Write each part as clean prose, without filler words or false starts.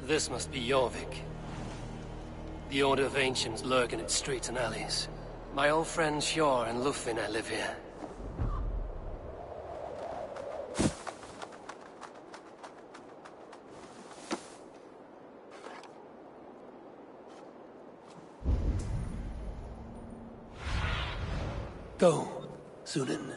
This must be Jorvik. The Order of Ancients lurk in its streets and alleys. My old friends Sjor and Lufvin live here. Go, Sunan.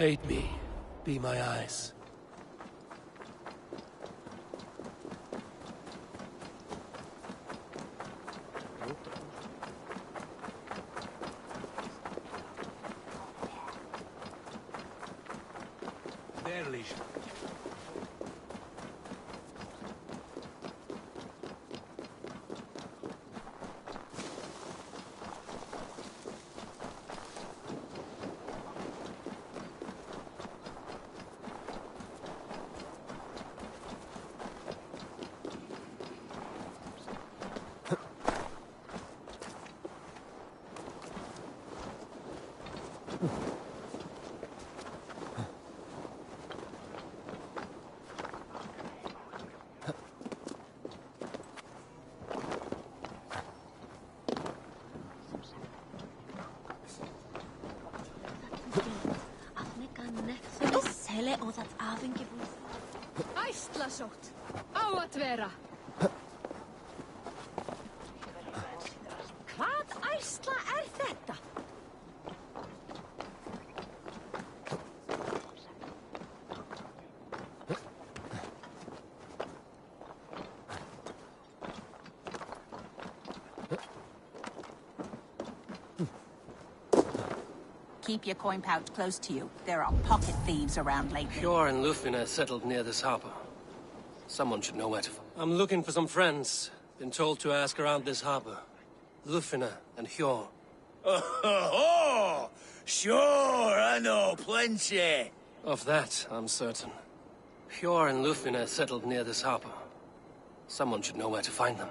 Aid me. Be my eyes. Æslasótt. Á að vera. Hvað æsla þetta? Keep your coin pouch close to you. There are pocket thieves around lately. Hjor and Lufina settled near this harbor. Someone should know where to... I'm looking for some friends. Been told to ask around this harbor. Lufina and Hjor. Oh, sure, I know plenty. Of that, I'm certain. Hjor and Lufina settled near this harbor. Someone should know where to find them.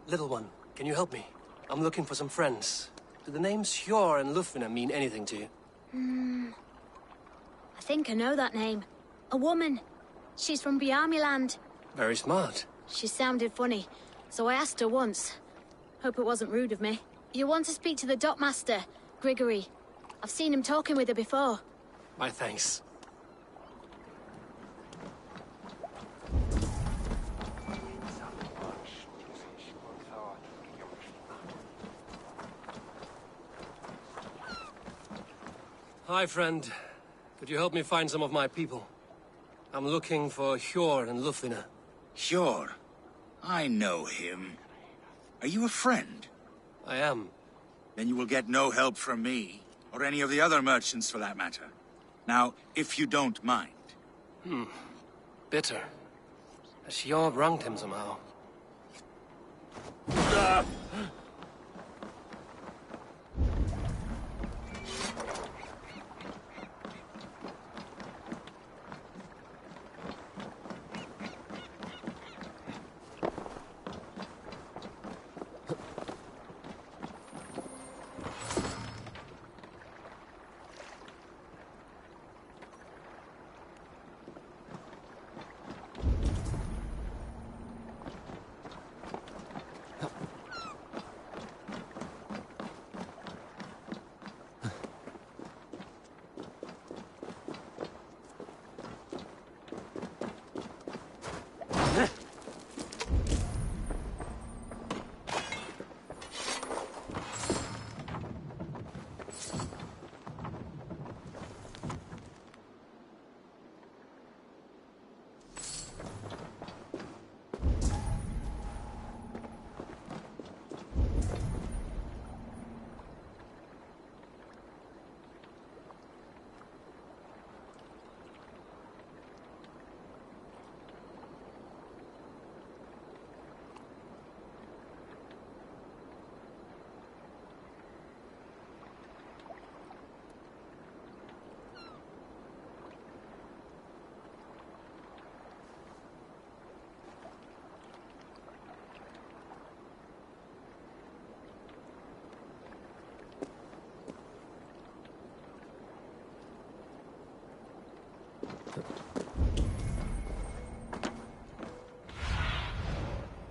Little one, can you help me? I'm looking for some friends. Do the names Hjor and Lufina mean anything to you? I think I know that name. A woman. She's from Biamiland. Very smart. She sounded funny, so I asked her once. Hope it wasn't rude of me. You want to speak to the dockmaster, Grigory. I've seen him talking with her before. My thanks. Hi, friend. Could you help me find some of my people? I'm looking for Hjor and Lufina. Sure, I know him. Are you a friend? I am. Then you will get no help from me, or any of the other merchants for that matter. Now, if you don't mind. Bitter. Has Hjor wronged him somehow?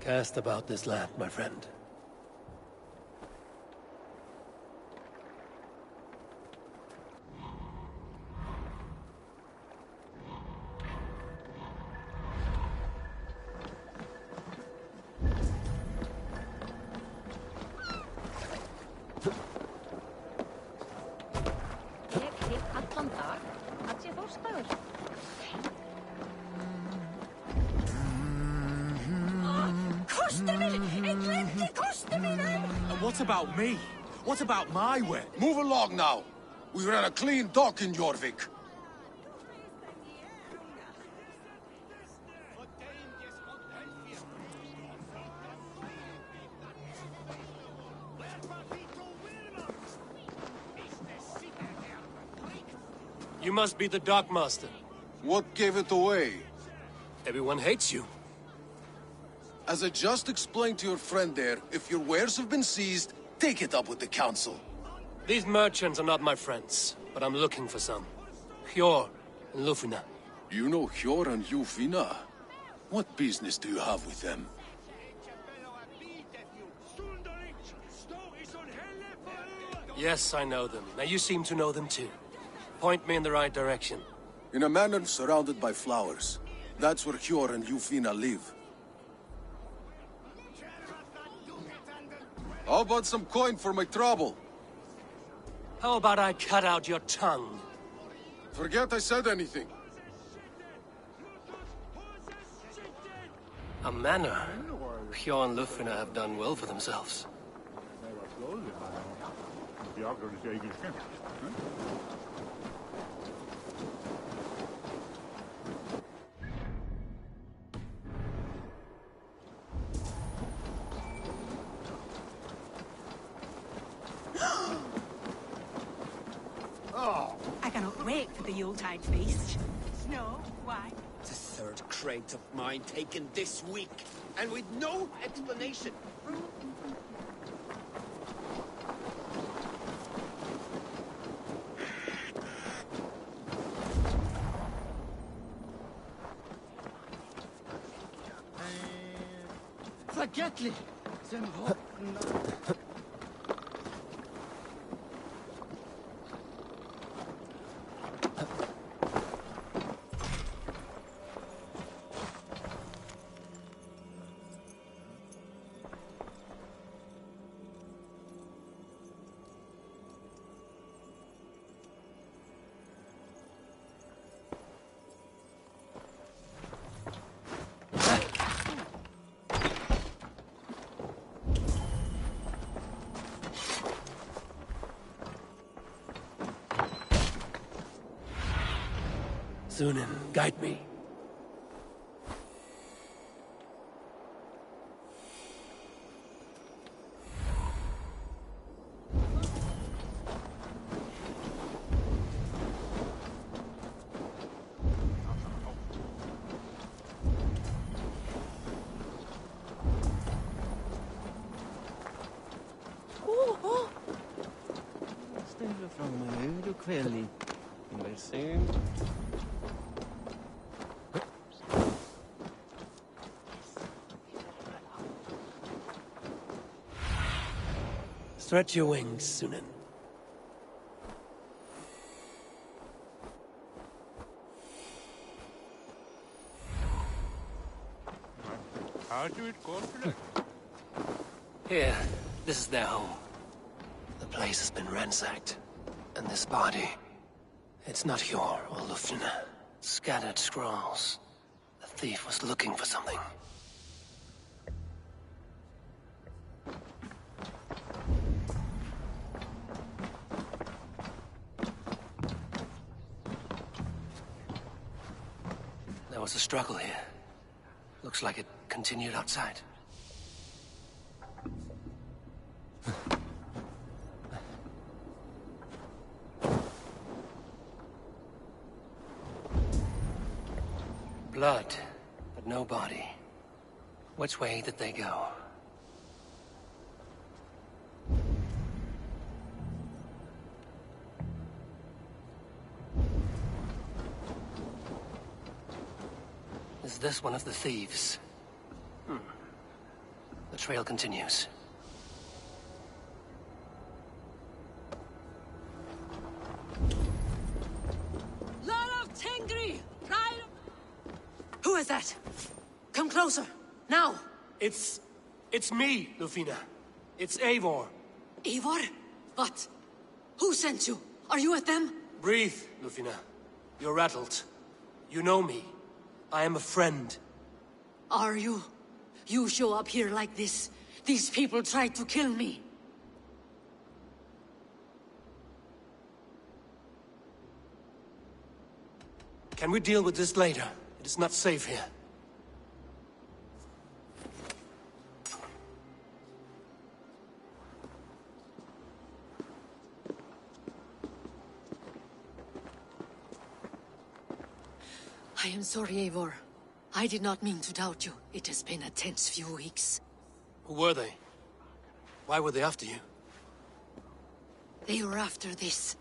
Cast about this land, my friend. What about me? What about my way? Move along now. We ran a clean dock in Jorvik. You must be the dockmaster. What gave it away? Everyone hates you. As I just explained to your friend there, if your wares have been seized, take it up with the council. These merchants are not my friends, but I'm looking for some. Hjor and Lufina. You know Hjor and Jufina? What business do you have with them? Yes, I know them. Now you seem to know them too. Point me in the right direction. In a manor surrounded by flowers. That's where Hjor and Jufina live. How about some coin for my trouble? How about I cut out your tongue? Forget I said anything. A manor? Hjor and Lufina have done well for themselves. I cannot wait for the Yuletide feast. Snow, wine. The third crate of mine taken this week, and with no explanation. Forgetly. Sunan, guide me. Stille från hur och kväll. Kommer sen. Stretch your wings, Sunan. Here, this is their home. The place has been ransacked. And this body, it's not Hjor or Lufina. Scattered scrolls. The thief was looking for something. There was a struggle here. Looks like it continued outside. Blood, but no body. Which way did they go? Is this one of the thieves? The trail continues. Lord of Tengri! Pride of... Who is that? Come closer, now! It's me, Lufina. It's Eivor. Eivor? What? Who sent you? Are you with them? Breathe, Lufina. You're rattled. You know me. I am a friend. Are you? You show up here like this. These people tried to kill me. Can we deal with this later? It is not safe here. I am sorry, Eivor. I did not mean to doubt you. It has been a tense few weeks. Who were they? Why were they after you? They were after this.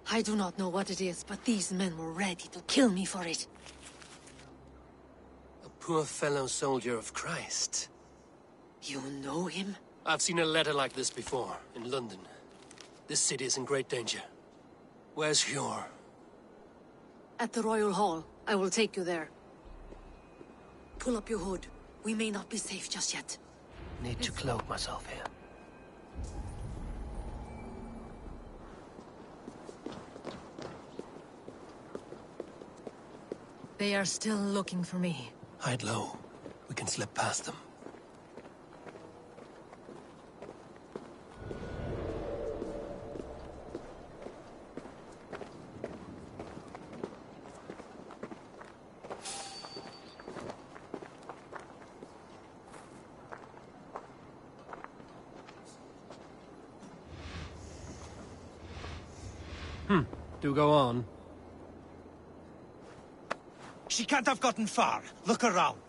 I do not know what it is, but these men were ready to kill me for it. A poor fellow soldier of Christ. You know him? I've seen a letter like this before, in London. This city is in great danger. Where's Hjor? At the Royal Hall. I will take you there. Pull up your hood. We may not be safe just yet. Need to cloak myself here. They are still looking for me. Hide low. We can slip past them. Do go on. She can't have gotten far. Look around.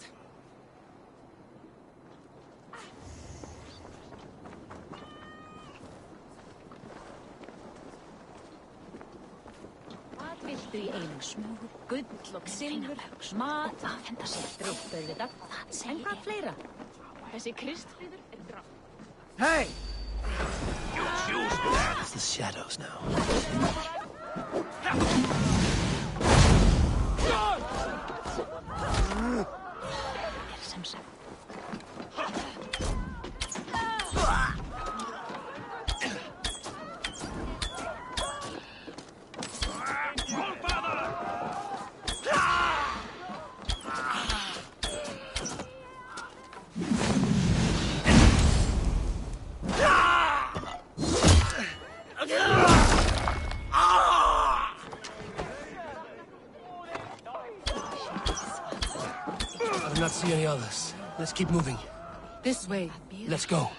Hvað viltu í einum smúgu? Gull og silfur, mat, afhenda sér drúpp auðvitað. En hvað fleira? Þessi Kristfríður er drátt. Hey! It's the shadows now. Sem sagt. I do not see any others. Let's keep moving. This way. Let's go.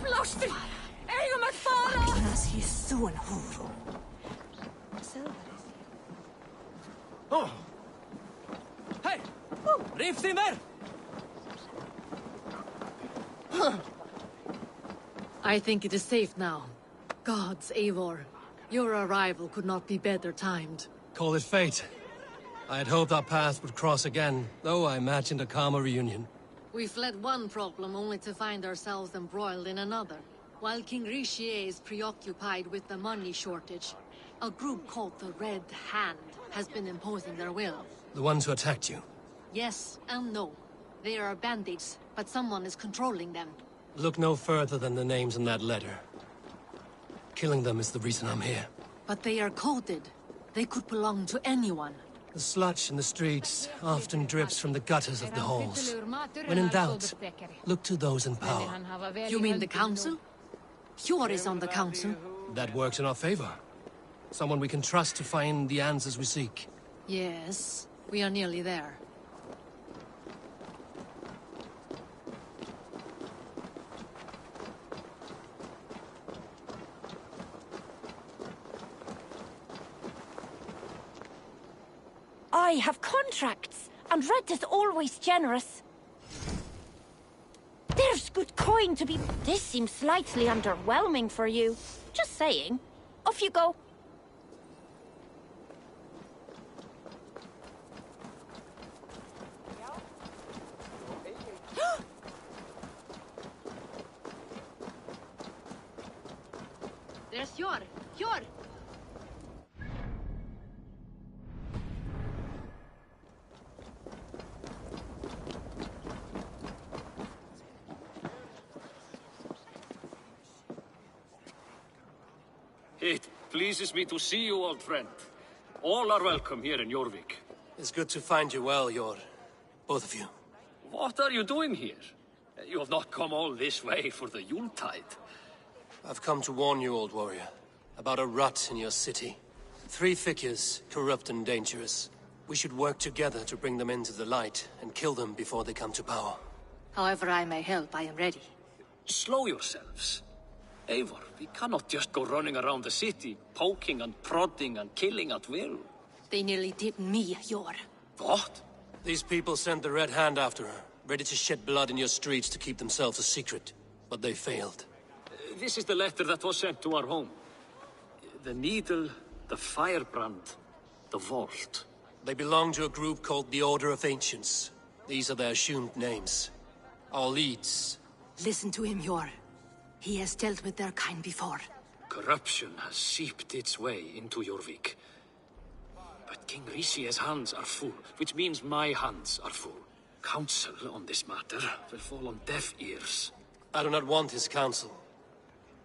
Blástur! Eigum að fara! Oh! Hey! Riftimmer! I think it is safe now. Gods, Eivor. Your arrival could not be better timed. Call it fate. I had hoped our paths would cross again, though I imagined a calmer reunion. We fled one problem only to find ourselves embroiled in another. While King Richier is preoccupied with the money shortage, a group called the Red Hand has been imposing their will. The ones who attacked you. Yes and no. They are bandits, but someone is controlling them. Look no further than the names in that letter. Killing them is the reason I'm here. But they are coded. They could belong to anyone. The sludge in the streets often drips from the gutters of the halls. When in doubt, look to those in power. You mean the council? Hjor is on the council. That works in our favor. Someone we can trust to find the answers we seek. Yes, we are nearly there. I have contracts, and Red is always generous. There's good coin to be... This seems slightly underwhelming for you. Just saying. Off you go. There's Hjor! Hjor! It pleases me to see you, old friend. All are welcome here in Jorvik. It's good to find you well, Yor. Both of you. What are you doing here? You have not come all this way for the Yuletide. I've come to warn you, old warrior, about a rot in your city. 3 figures, corrupt and dangerous. We should work together to bring them into the light and kill them before they come to power. However I may help, I am ready. Slow yourselves. Eivor, we cannot just go running around the city, poking and prodding and killing at will. They nearly did me, Yor. What? These people sent the Red Hand after her, ready to shed blood in your streets to keep themselves a secret. But they failed. This is the letter that was sent to our home. The needle, the firebrand, the vault. They belong to a group called the Order of Ancients. These are their assumed names. Our leads. Listen to him, Yor. He has dealt with their kind before. Corruption has seeped its way into Jorvik. But King Rishie's hands are full, which means my hands are full. Counsel on this matter will fall on deaf ears. I do not want his counsel.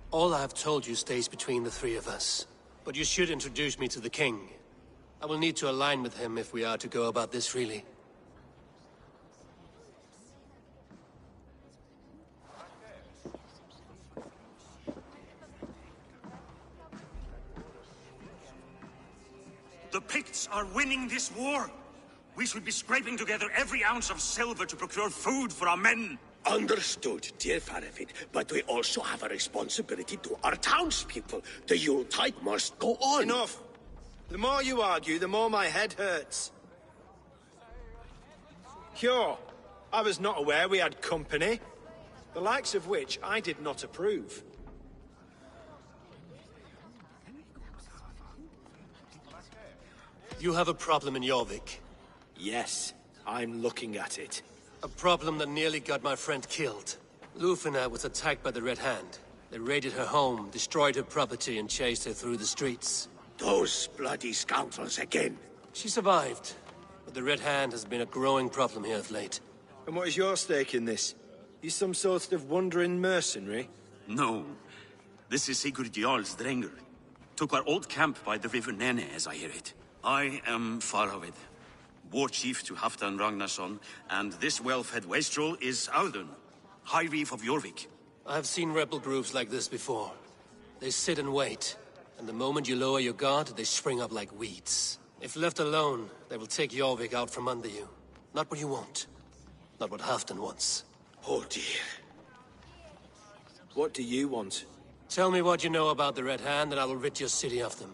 All I have told you stays between the 3 of us. But you should introduce me to the king. I will need to align with him if we are to go about this freely. The Picts are winning this war. We should be scraping together every ounce of silver to procure food for our men. Understood, dear Faravid, but we also have a responsibility to our townspeople. The Yuletide must go on. Enough! The more you argue, the more my head hurts. Cure, I was not aware we had company, the likes of which I did not approve. You have a problem in Jorvik. Yes, I'm looking at it. A problem that nearly got my friend killed. Lufina was attacked by the Red Hand. They raided her home, destroyed her property, and chased her through the streets. Those bloody scoundrels again. She survived, but the Red Hand has been a growing problem here of late. And what is your stake in this? You some sort of wandering mercenary? No. This is Sigurd Jarl's Drenger. Took our old camp by the river Nene, as I hear it. I am Faravid, war chief to Halfdan Ragnarsson, and this well-fed wastrel is Audun, High Reef of Jorvik. I have seen rebel groups like this before. They sit and wait, and the moment you lower your guard, they spring up like weeds. If left alone, they will take Jorvik out from under you. Not what you want. Not what Halfdan wants. Oh dear. What do you want? Tell me what you know about the Red Hand, and I will rid your city of them.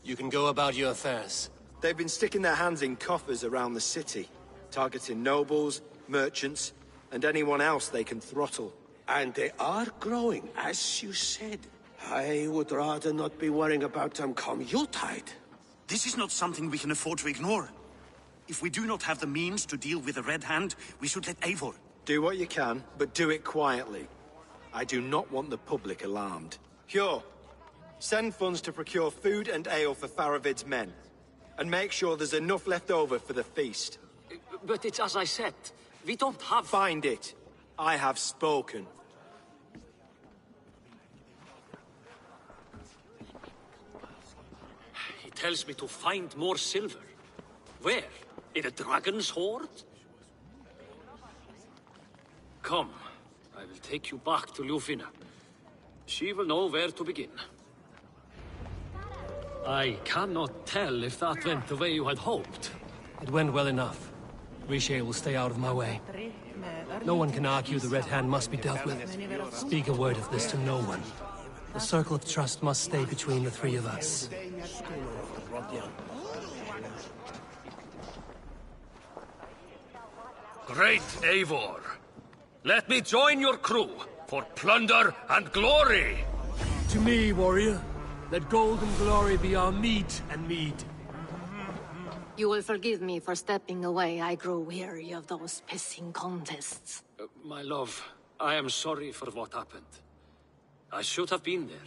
You can go about your affairs. They've been sticking their hands in coffers around the city, targeting nobles, merchants, and anyone else they can throttle. And they are growing, as you said. I would rather not be worrying about them come Yuletide. This is not something we can afford to ignore. If we do not have the means to deal with the Red Hand, we should let Eivor. Do what you can, but do it quietly. I do not want the public alarmed. Cure. Send funds to procure food and ale for Faravid's men. And make sure there's enough left over for the feast. But it's as I said, we don't have... Find it. I have spoken. He tells me to find more silver. Where? In a dragon's hoard? Come, I will take you back to Lufina. She will know where to begin. I cannot tell if that went the way you had hoped. It went well enough. Riche will stay out of my way. No one can argue the Red Hand must be dealt with. Speak a word of this to no one. The circle of trust must stay between the 3 of us. Great Eivor! Let me join your crew for plunder and glory! To me, warrior. Let gold and glory be our meat and mead. You will forgive me for stepping away. I grow weary of those pissing contests. My love, I am sorry for what happened. I should have been there.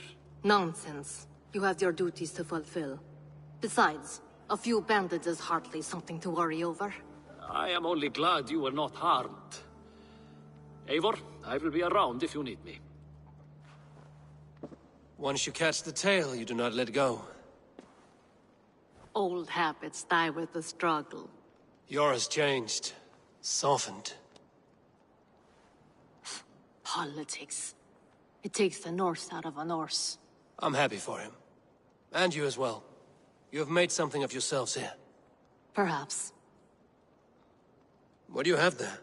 Nonsense. You have your duties to fulfill. Besides, a few bandits is hardly something to worry over. I am only glad you were not harmed. Eivor, I will be around if you need me. Once you catch the tail, you do not let go. Old habits die with the struggle. Yours changed. Softened. Politics. It takes the Norse out of a Norse. I'm happy for him. And you as well. You have made something of yourselves here. Perhaps. What do you have there?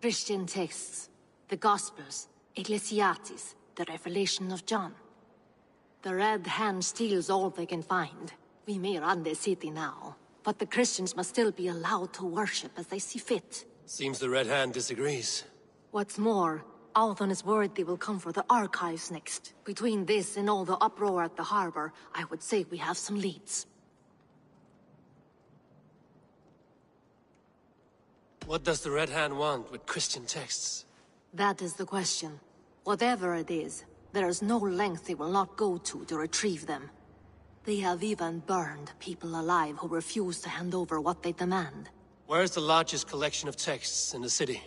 Christian texts. The Gospels. Ecclesiastes. The Revelation of John. The Red Hand steals all they can find. We may run the city now, but the Christians must still be allowed to worship as they see fit. Seems the Red Hand disagrees. What's more, Althon is worried they will come for the archives next. Between this and all the uproar at the harbor, I would say we have some leads. What does the Red Hand want with Christian texts? That is the question. Whatever it is, there is no length they will not go to retrieve them. They have even burned people alive who refuse to hand over what they demand. Where's the largest collection of texts in the city?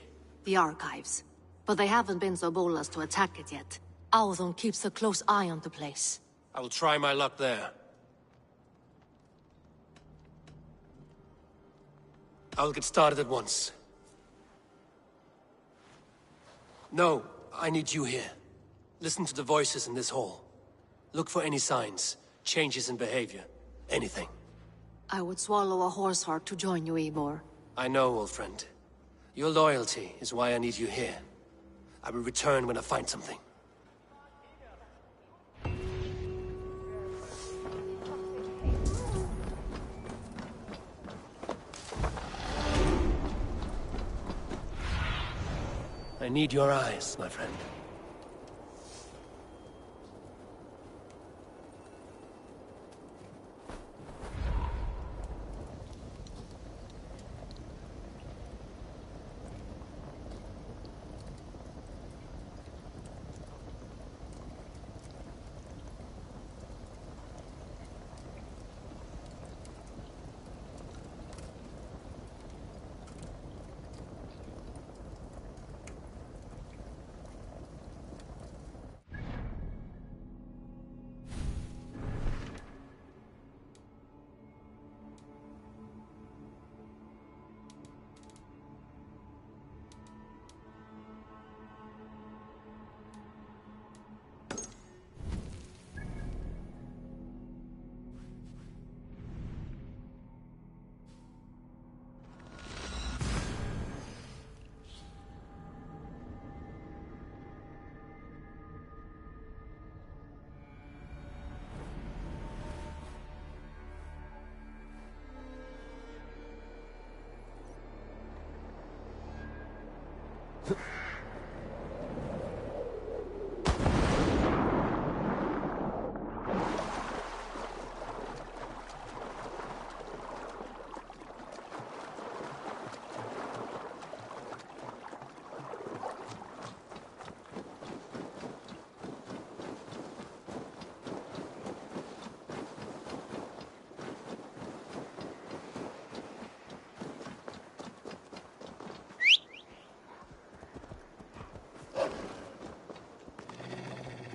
The archives. But they haven't been so bold as to attack it yet. Althon keeps a close eye on the place. I will try my luck there. I'll get started at once. No, I need you here. Listen to the voices in this hall. Look for any signs, changes in behavior, anything. I would swallow a horse heart to join you, Eivor. I know, old friend. Your loyalty is why I need you here. I will return when I find something. I need your eyes, my friend.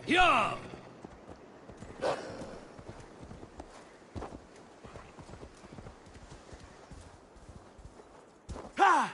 Yeah! Ah!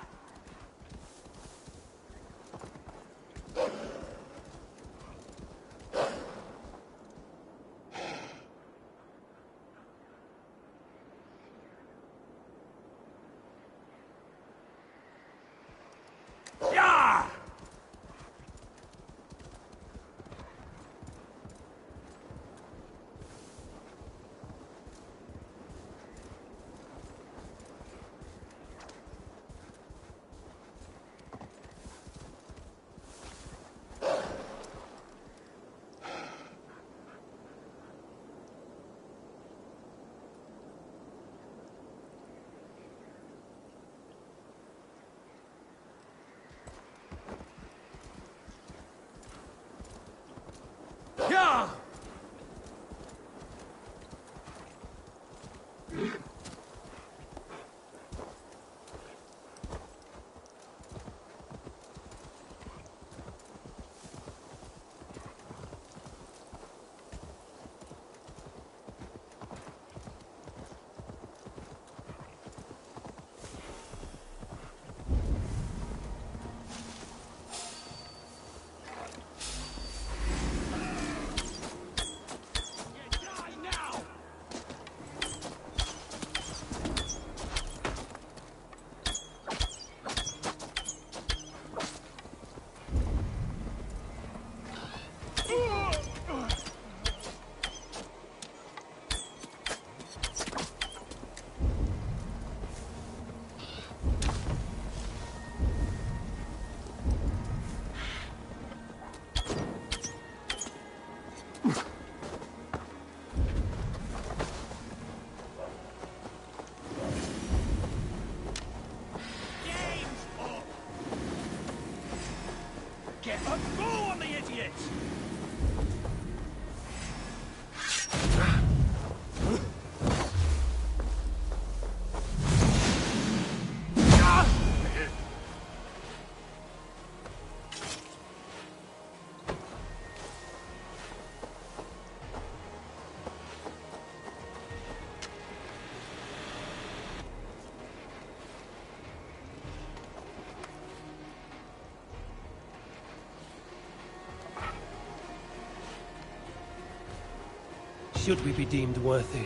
Should we be deemed worthy,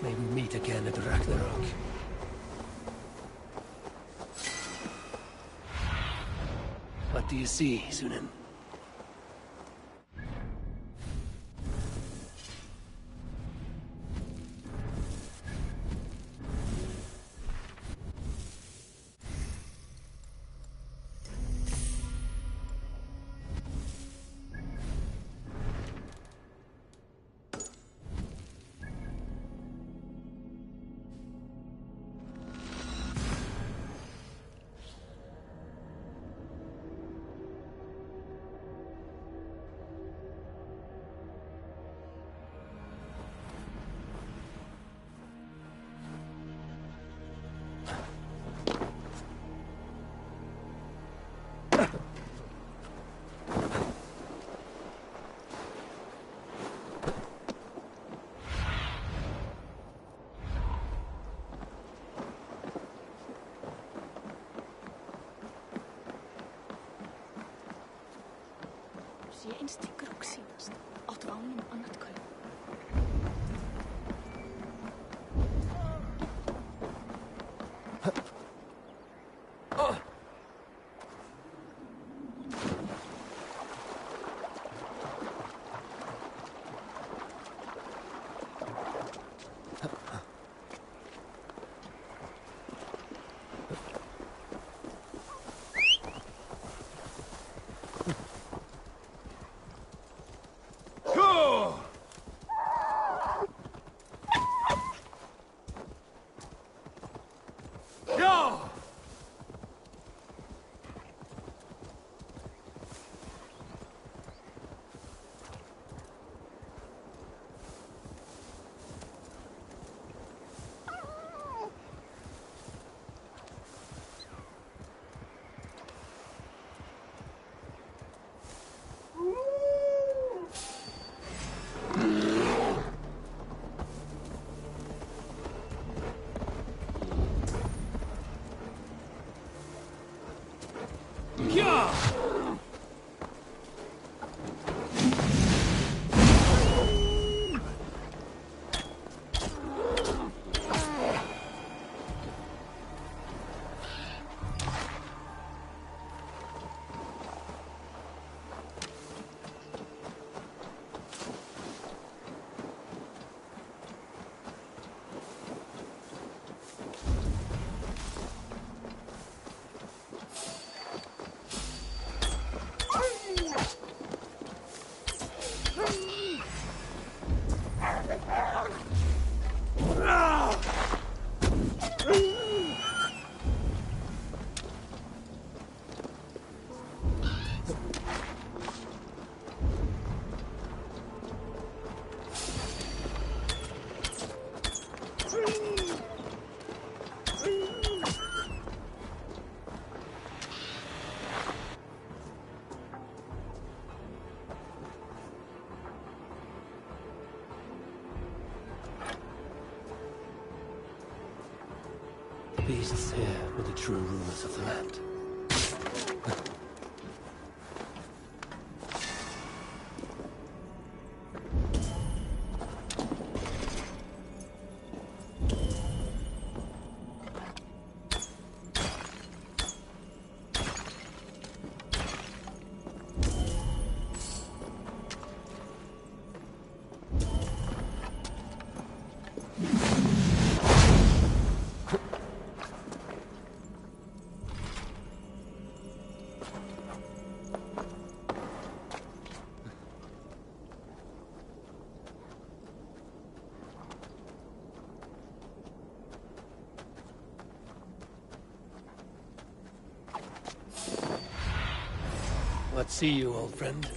may we meet again at Ragnarok. What do you see, Sunan? Sé einstakkur og síðast. Áttu ánum annað kaup. Beasts here were the true rulers of the land. What see you, old friend?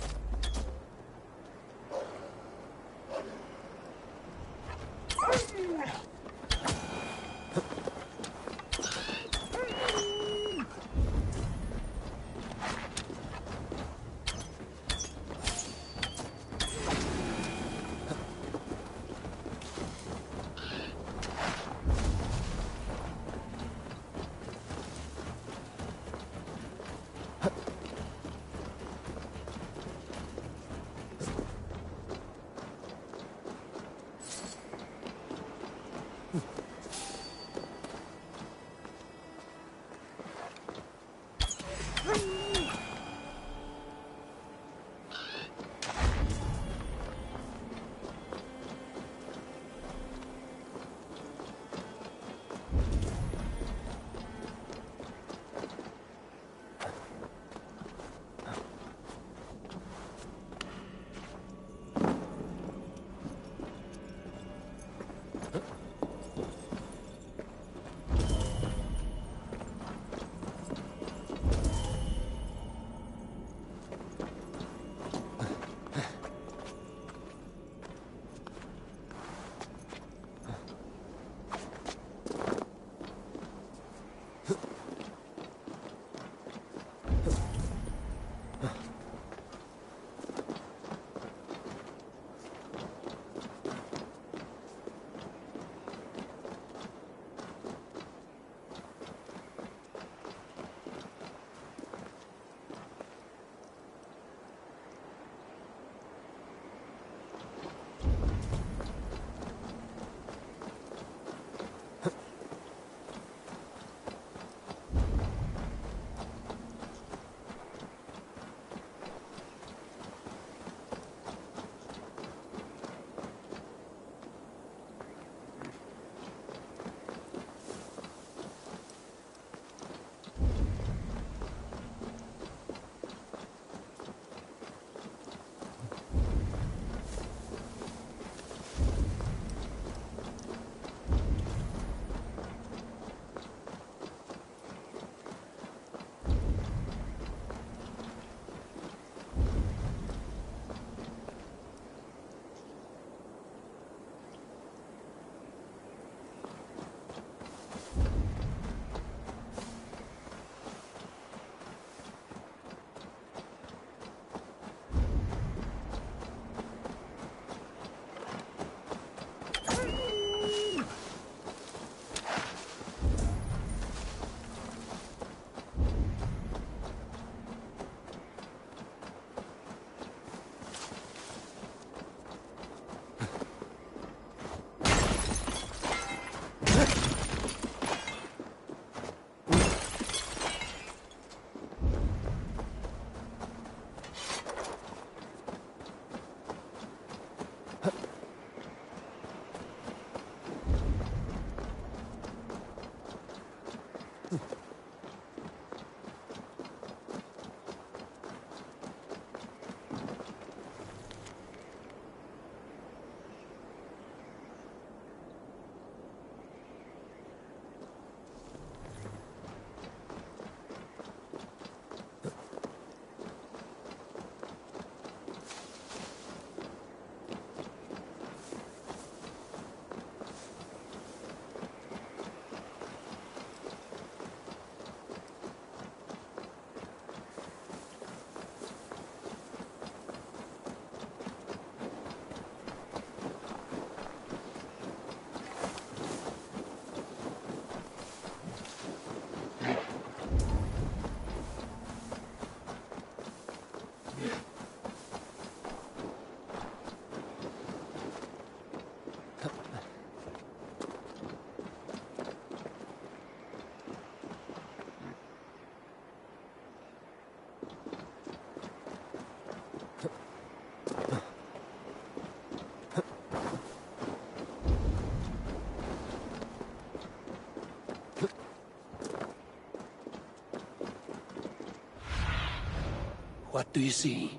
What do you see?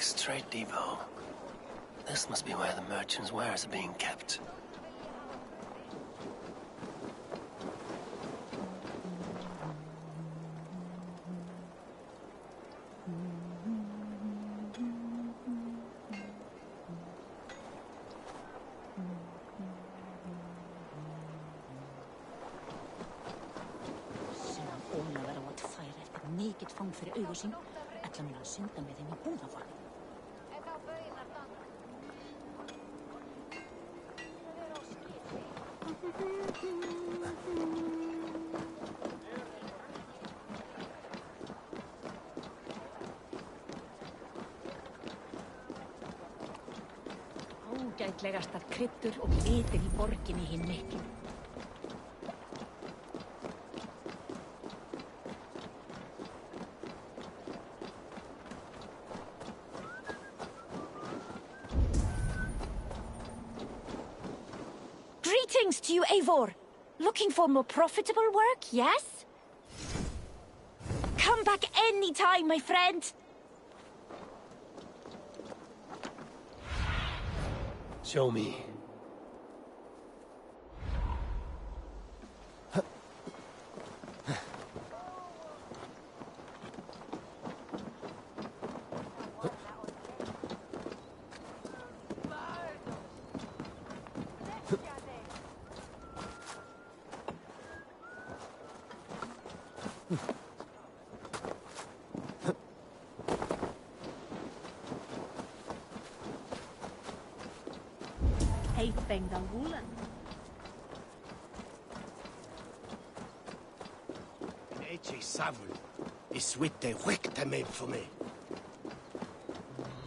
next trade depot. This must be where the merchants' wares are being kept. Mikið fang fyrir augu sín, ætla mér að synda með þeim í búðaforði. Ágætlegastar kryddur og litir í borginni hinn miklu. Greetings to you, Eivor. Looking for more profitable work, yes? Come back any time, my friend. Show me.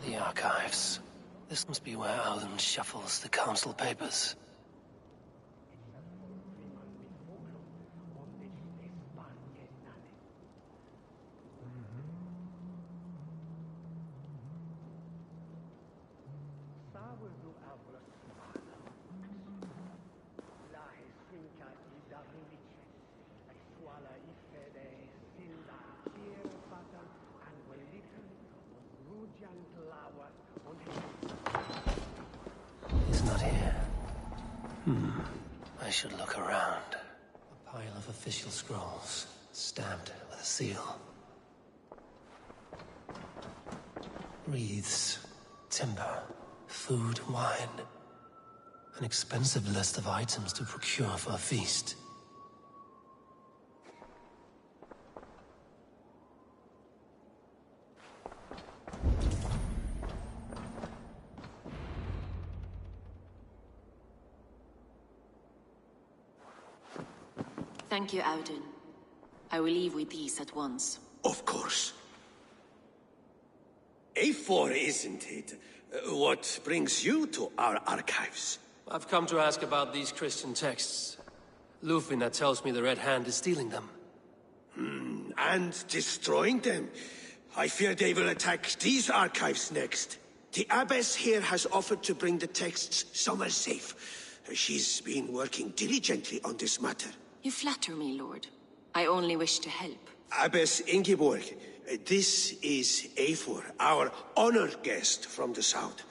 The archives. This must be where Auden shuffles the council papers. He's not here. I should look around. A pile of official scrolls, stamped with a seal. Wreaths, timber, food, wine. An expensive list of items to procure for a feast. Thank you, Auden. I will leave with these at once. Of course. A4, isn't it? What brings you to our archives? I've come to ask about these Christian texts. Lufina tells me the Red Hand is stealing them. And destroying them. I fear they will attack these archives next. The abbess here has offered to bring the texts somewhere safe. She's been working diligently on this matter. You flatter me, Lord. I only wish to help. Abbess Ingeborg, this is Eivor, our honored guest from the south.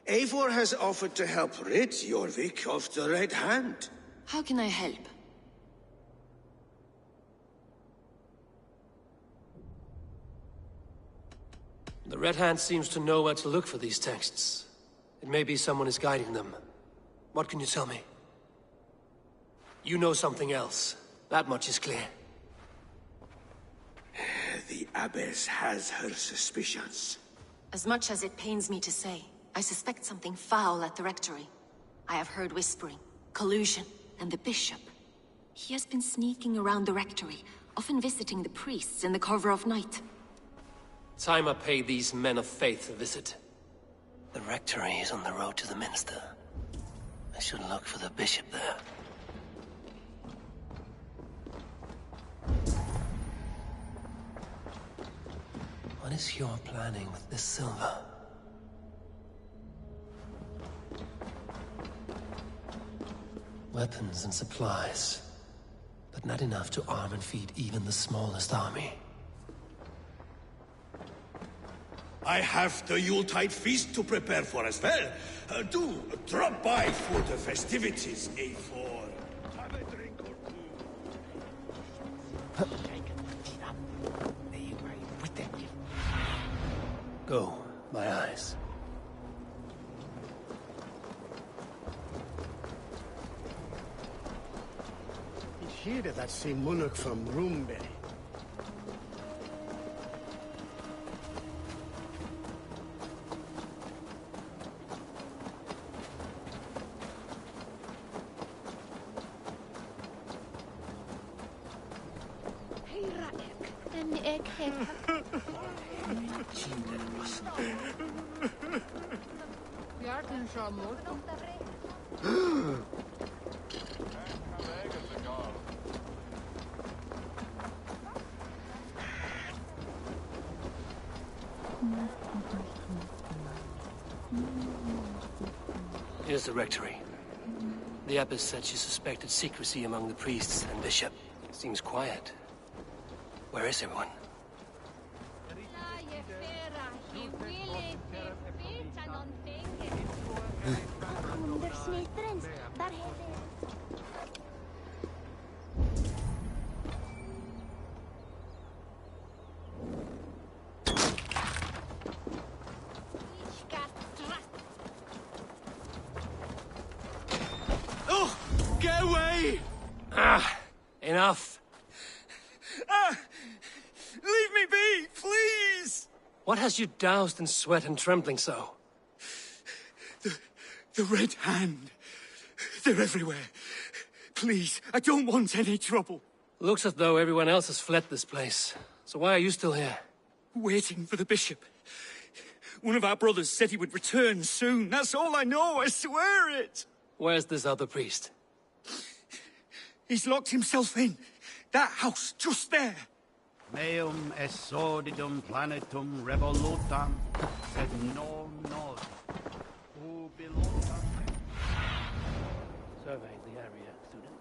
Eivor has offered to help rid Jorvik of the Red Hand. How can I help? The Red Hand seems to know where to look for these texts. It may be someone is guiding them. What can you tell me? You know something else. That much is clear. The abbess has her suspicions. As much as it pains me to say, I suspect something foul at the rectory. I have heard whispering, collusion, and the bishop. He has been sneaking around the rectory, often visiting the priests in the cover of night. Time I pay these men of faith a visit. The rectory is on the road to the minster. I should look for the bishop there. What is your planning with this silver? Weapons and supplies, but not enough to arm and feed even the smallest army. I have the Yuletide feast to prepare for as well. Do drop by for the festivities, A4. Have a drink or two. Go, my eyes. Here that same monarch from Rumbe. Here's the rectory. The abbess said she suspected secrecy among the priests and bishop. Seems quiet. Where is everyone? Oh! Get away! Enough. Leave me be, please! What has you doused in sweat and trembling so? The Red Hand. They're everywhere. Please, I don't want any trouble. Looks as though everyone else has fled this place. So why are you still here? Waiting for the bishop. One of our brothers said he would return soon. That's all I know, I swear it. Where's this other priest? He's locked himself in. That house, just there. Meum est sordidum planetum revolutam, sed non nos. Ubilotam. Survey the area, student.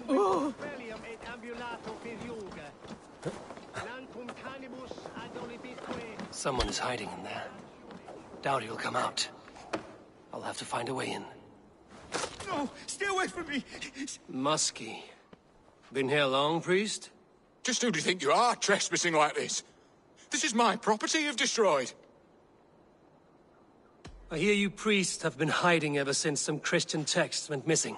Oh. Someone is hiding in there. Doubt he'll come out. I'll have to find a way in. No, stay away from me! Muskie. Been here long, priest? Just who do you think you are, trespassing like this? This is my property you've destroyed. I hear you priests have been hiding ever since some Christian text went missing.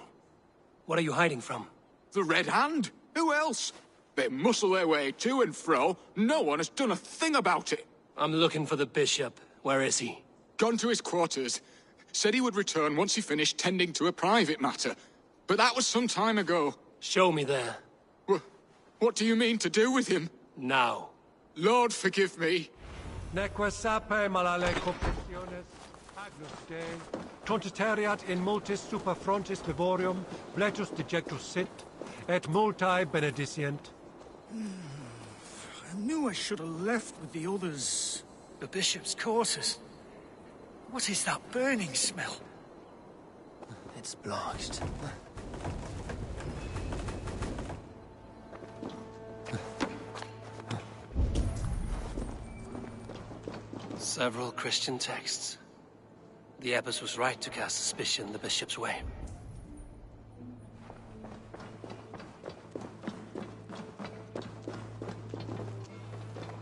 What are you hiding from? The Red Hand? Who else? They muscle their way to and fro. No one has done a thing about it. I'm looking for the bishop. Where is he? Gone to his quarters. Said he would return once he finished tending to a private matter. But that was some time ago. Show me there. What do you mean to do with him? Now. Lord, forgive me. Neque sape malale compassiones, agnus Dei, tontitariat in multis super frontis vivorium, bletus dejectus sit, et multae benedicient. I knew I should have left with the others. The bishop's quarters. What is that burning smell? It's blocked. Several Christian texts. The abbess was right to cast suspicion the bishop's way.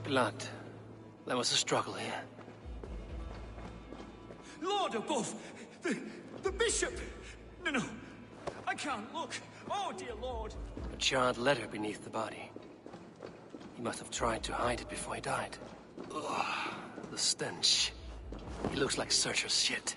Blood. There was a struggle here. Lord above! The bishop! No, I can't look. Oh, dear Lord! A charred letter beneath the body. He must have tried to hide it before he died. Ugh, the stench. He looks like Searcher's shit.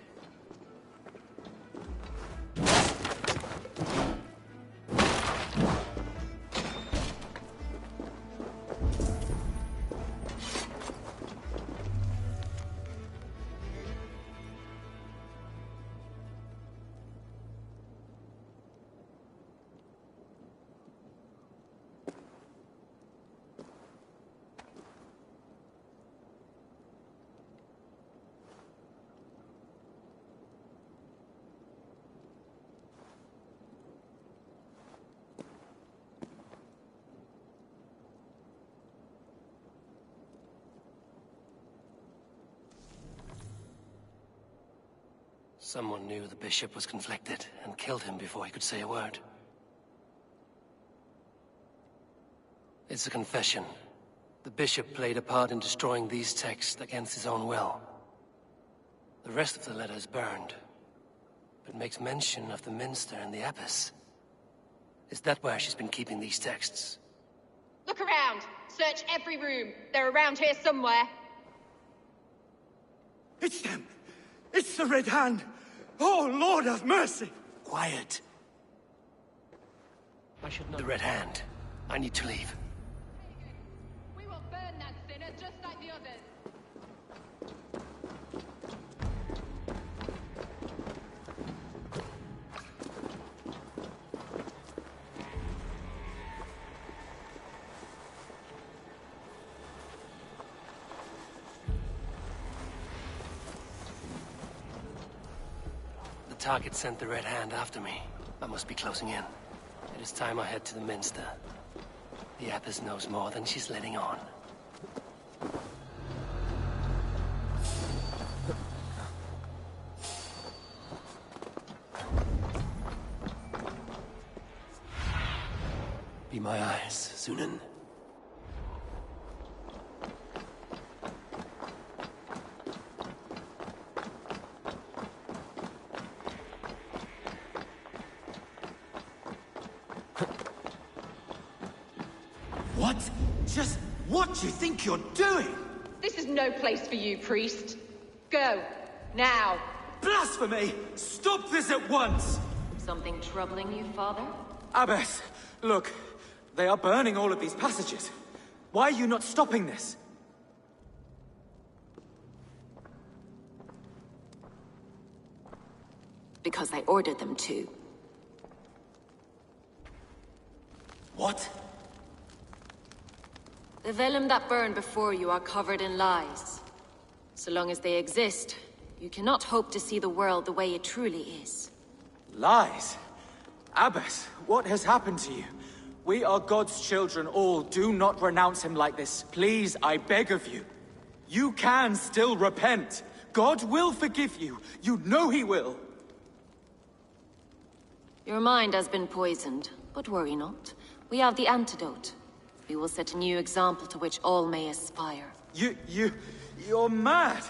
Someone knew the bishop was conflicted and killed him before he could say a word. It's a confession. The bishop played a part in destroying these texts against his own will. The rest of the letter is burned, but makes mention of the minster and the abbess. Is that where she's been keeping these texts? Look around! Search every room! They're around here somewhere! It's them! It's the Red Hand! Oh, Lord have mercy! Quiet. I should know. The Red Hand. I need to leave. We will burn that sinner just like the others! The target sent the Red Hand after me. I must be closing in. It is time I head to the Minster. The Abbess knows more than she's letting on. Be my eyes, Sunan. What? Just what do you think you're doing? This is no place for you, priest. Go. Now. Blasphemy! Stop this at once! Something troubling you, Father? Abbess, look. They are burning all of these passages. Why are you not stopping this? Because I ordered them to. What? The vellum that burned before you are covered in lies. So long as they exist, you cannot hope to see the world the way it truly is. Lies? Abbess, what has happened to you? We are God's children all. Do not renounce him like this. Please, I beg of you. You can still repent. God will forgive you. You know he will. Your mind has been poisoned, but worry not. We have the antidote. We will set a new example to which all may aspire. You're mad!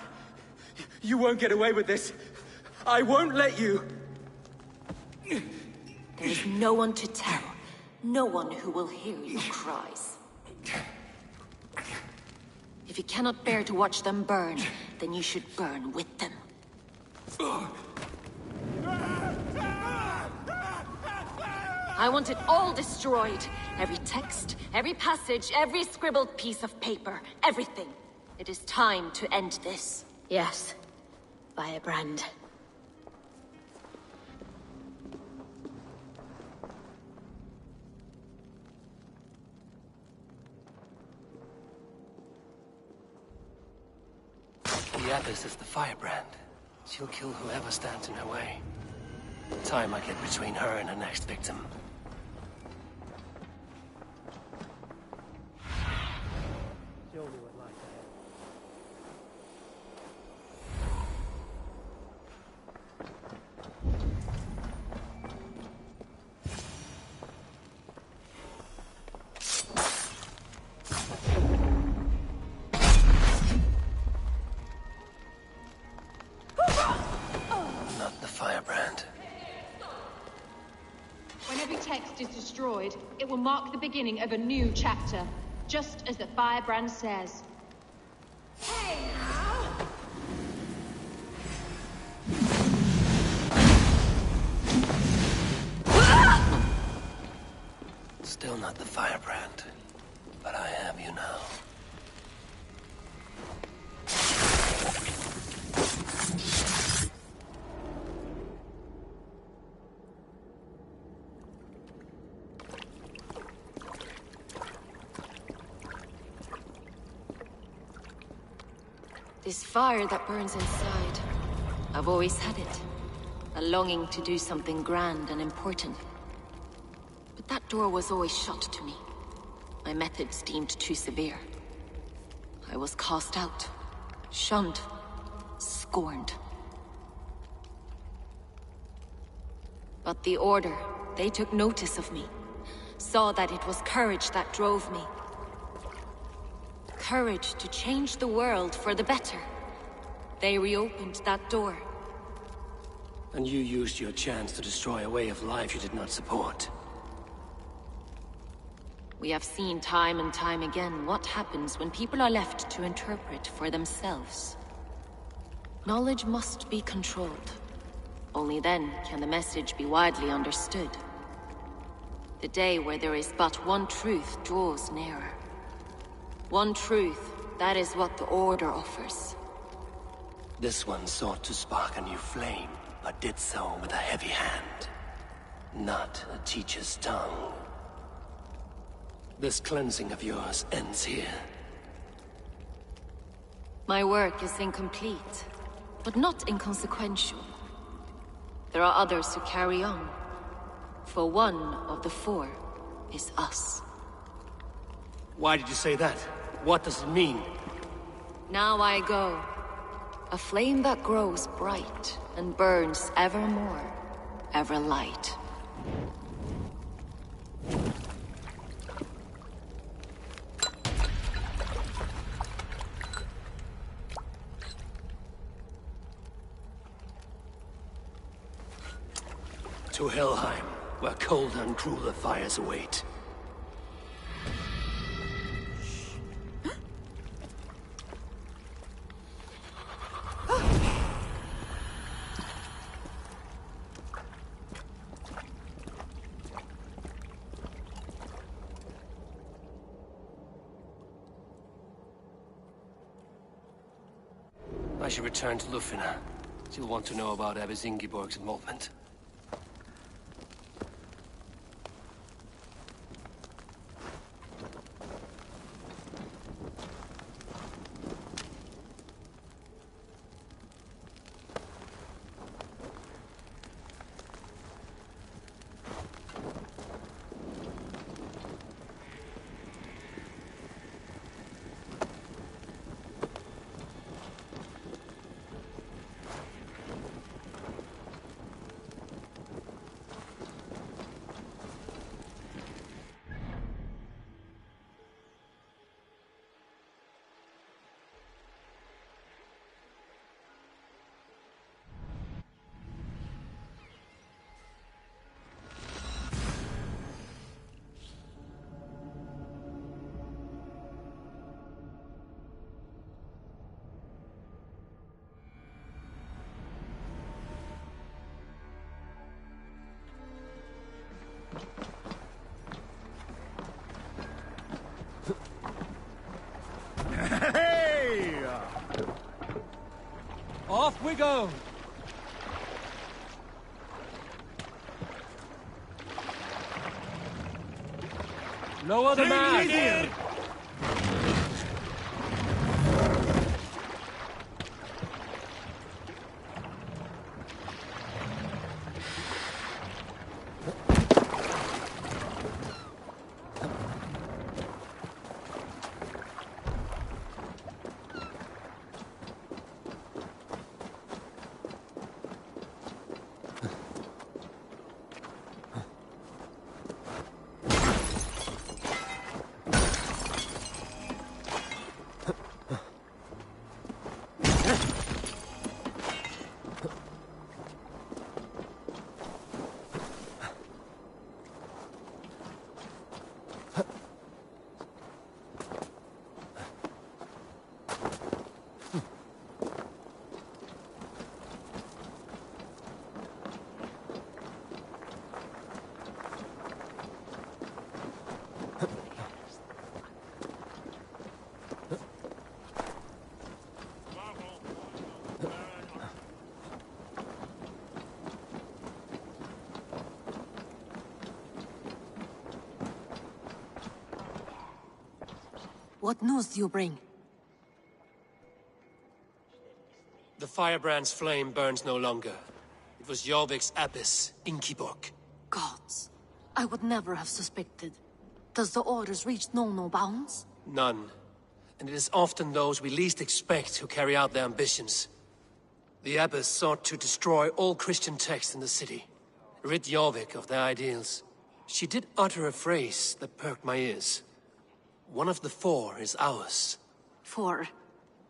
You won't get away with this. I won't let you! There is no one to tell. No one who will hear your cries. If you cannot bear to watch them burn, then you should burn with them. I want it all destroyed. Every text, every passage, every scribbled piece of paper. Everything. It is time to end this. Yes. Firebrand. The Abbess is the Firebrand. She'll kill whoever stands in her way. Time I get between her and her next victim. Not the Firebrand. When every text is destroyed, it will mark the beginning of a new chapter, just as the Firebrand says. Hey now! Still not the Firebrand, but I have you now. This fire that burns inside, I've always had it. A longing to do something grand and important. But that door was always shut to me. My methods deemed too severe. I was cast out, shunned, scorned. But the Order, they took notice of me. Saw that it was courage that drove me. Courage to change the world for the better. They reopened that door. And you used your chance to destroy a way of life you did not support. We have seen time and time again what happens when people are left to interpret for themselves. Knowledge must be controlled. Only then can the message be widely understood. The day where there is but one truth draws nearer. One truth, that is what the Order offers. This one sought to spark a new flame, but did so with a heavy hand. Not a teacher's tongue. This cleansing of yours ends here. My work is incomplete, but not inconsequential. There are others who carry on. For one of the four is us. Why did you say that? What does it mean? Now I go. A flame that grows bright and burns ever more, ever light. To Helheim, where colder and crueler fires await. I should return to Lufina. She'll want to know about Abbess Ingeborg's involvement. Hey! Off we go! Lower the mast! What news do you bring? The firebrand's flame burns no longer. It was Jorvik's abbess, Ingeborg. Gods, I would never have suspected. Does the orders reach no bounds? None. And it is often those we least expect who carry out their ambitions. The abbess sought to destroy all Christian texts in the city. Rid Jorvik of their ideals. She did utter a phrase that perked my ears. One of the 4 is ours. 4?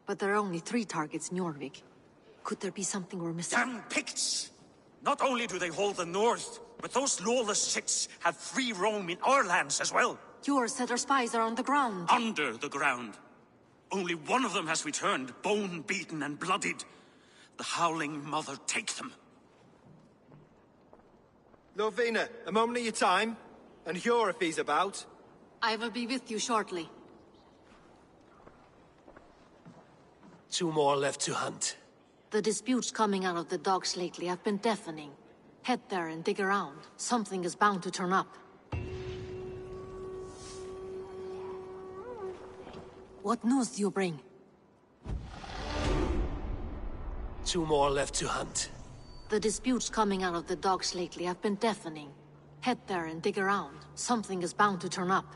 But there are only 3 targets in Jorvik. Could there be something we're missing? Damn Picts! Not only do they hold the north, but those lawless shits have free roam in our lands as well. Yours said our spies are on the ground. Under the ground. Only one of them has returned, bone-beaten and bloodied. The Howling Mother take them. Lovina, a moment of your time. And Hjor if he's about. I will be with you shortly. 2 more left to hunt. The disputes coming out of the docks lately have been deafening. Head there and dig around. Something is bound to turn up. What news do you bring? 2 more left to hunt. The disputes coming out of the docks lately have been deafening. Head there and dig around. Something is bound to turn up.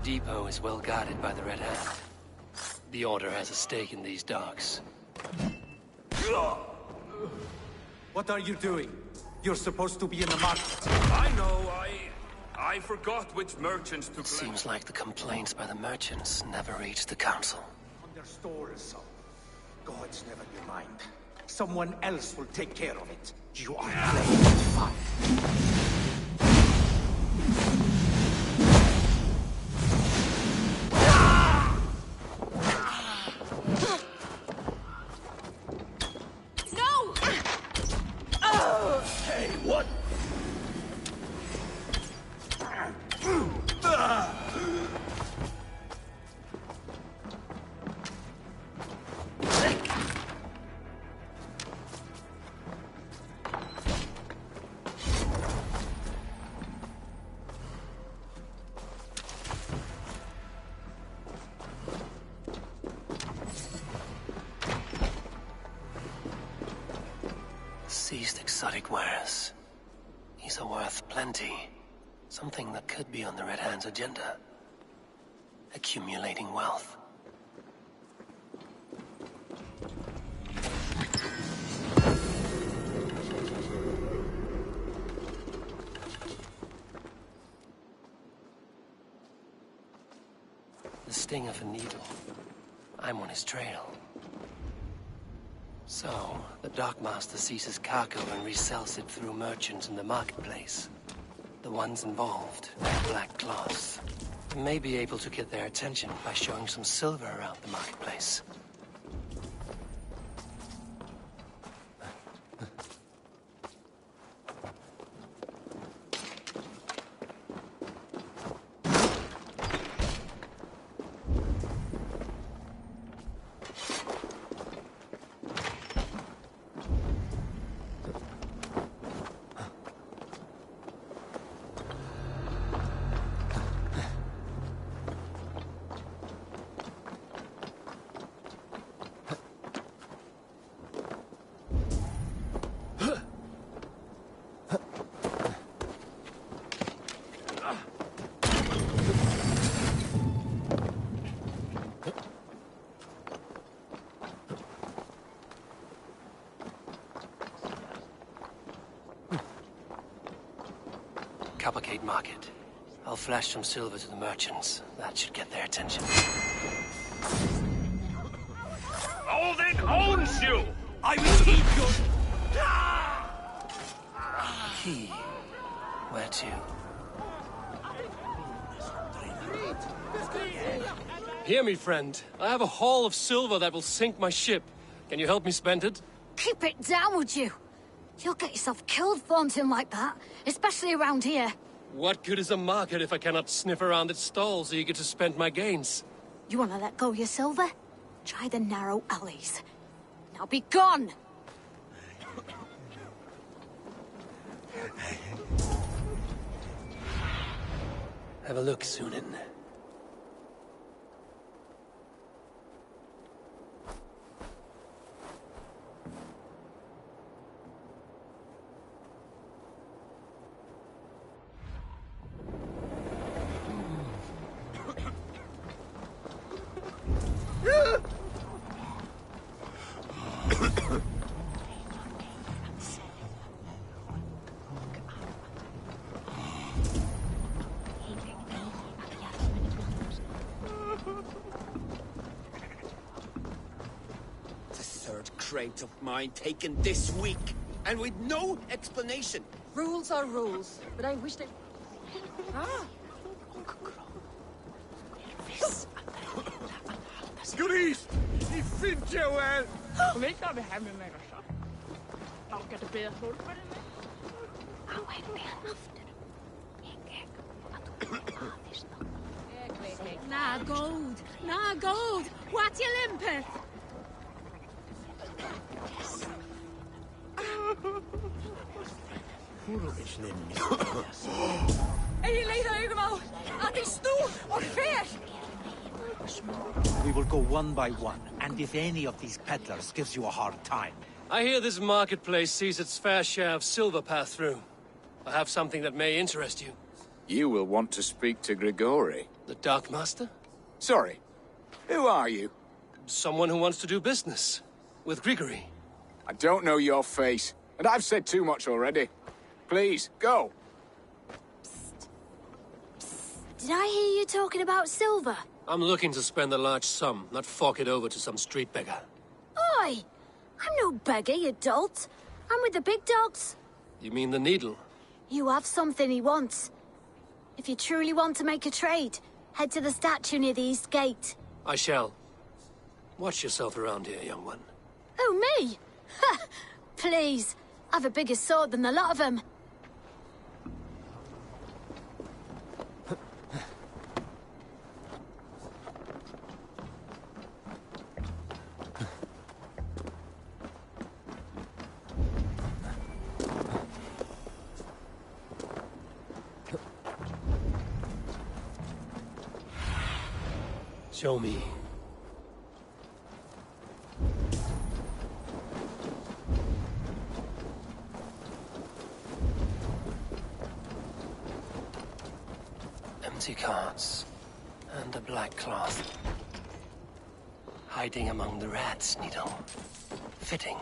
depot is well guarded by the Red Hand. The Order has a stake in these docks. What are you doing? You're supposed to be in the market. I know, I forgot which merchants to... Seems like the complaints by the merchants never reached the council. On their stores. Gods, never you mind. Someone else will take care of it. You are playing with fire. Seized exotic wares. These are worth plenty. Something that could be on the Red Hand's agenda. Accumulating wealth. The sting of a needle. I'm on his trail. So, the dockmaster seizes cargo and resells it through merchants in the marketplace. The ones involved wear black cloths. May be able to get their attention by showing some silver around the marketplace. Coppercake Market. I'll flash some silver to the merchants. That should get their attention. Odin owns you! I will eat your... Key. Where to? Hear me, friend. I have a haul of silver that will sink my ship. Can you help me spend it? Keep it down, would you? You'll get yourself killed flaunting like that, especially around here. What good is a market if I cannot sniff around its stalls eager to spend my gains? You want to let go of your silver? Try the narrow alleys. Now be gone! Have a look, Sunan. Crate of mine taken this week, and with no explanation. Rules are rules, but I wish they... Ah! Gris! I finner jeg vel! Hun vil ikke have med mig, så. Nå, kan det bedre hul på det med? Na gold! Na gold! What you limpeth? Ei leida yggemau! At is stu or fair! We will go one by one, and if any of these peddlers gives you a hard time... I hear this marketplace sees its fair share of silver pass through. I have something that may interest you. You will want to speak to Grigori. The Dark Master? Sorry. Who are you? Someone who wants to do business. With Grigory. I don't know your face, and I've said too much already. Please, go. Did I hear you talking about silver? I'm looking to spend a large sum, not fork it over to some street beggar. Oi! I'm no beggar, you dolt. I'm with the big dogs. You mean the Needle? You have something he wants. If you truly want to make a trade, head to the statue near the east gate. I shall. Watch yourself around here, young one. Oh, me? Ha! Please. I've a bigger sword than the lot of them. Show me. Empty carts and a black cloth. Hiding among the rats, Needle. Fitting.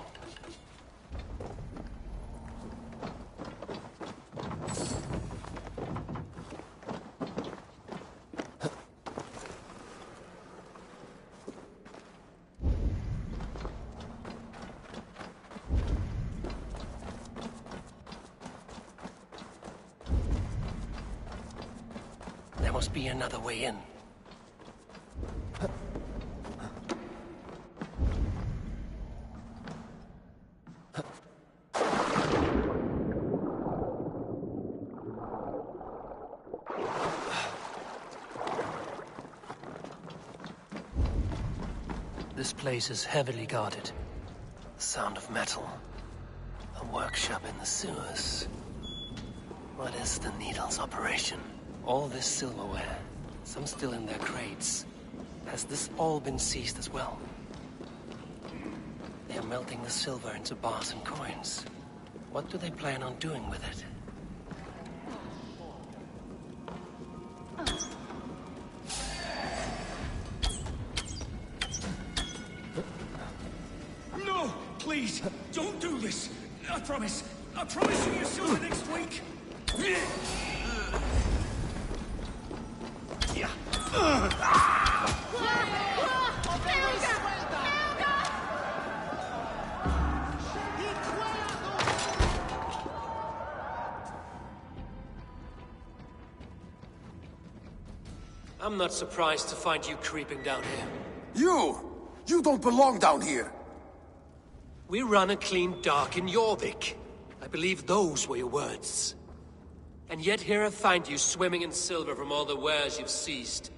There must be another way in. This place is heavily guarded. The sound of metal. A workshop in the sewers. What is the Needle's operation? All this silverware, some still in their crates. Has this all been seized as well? They are melting the silver into bars and coins. What do they plan on doing with it? No! Please, don't do this! I promise you your silver next week! I'm not surprised to find you creeping down here. You don't belong down here! We run a clean dock in Jorvik. I believe those were your words. And yet here I find you swimming in silver from all the wares you've seized.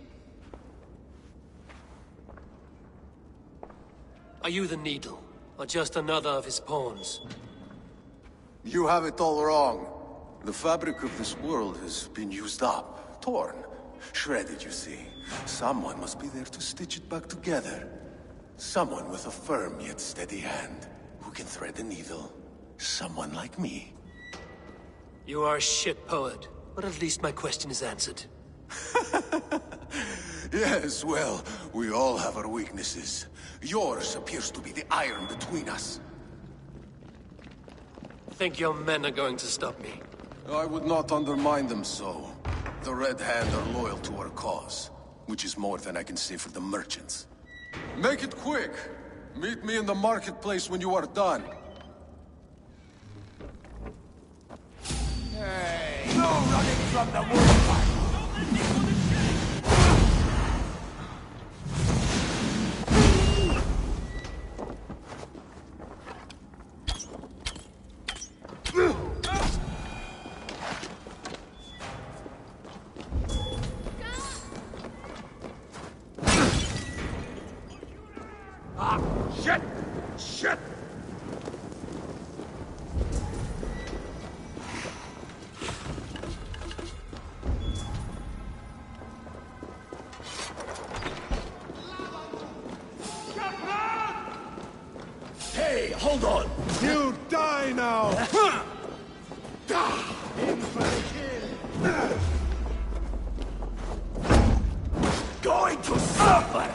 Are you the Needle, or just another of his pawns? You have it all wrong. The fabric of this world has been used up, torn, shredded, you see. Someone must be there to stitch it back together. Someone with a firm yet steady hand, who can thread the needle. Someone like me. You are a shit poet, but at least my question is answered. Yes, well, we all have our weaknesses. Yours appears to be the iron between us. Think your men are going to stop me? I would not undermine them so. The Red Hand are loyal to our cause, which is more than I can say for the merchants. Make it quick! Meet me in the marketplace when you are done. Hey! No running from the woodfight! Shit! Shit! Hey, hold on! You die now! In for the kill! going to suffer!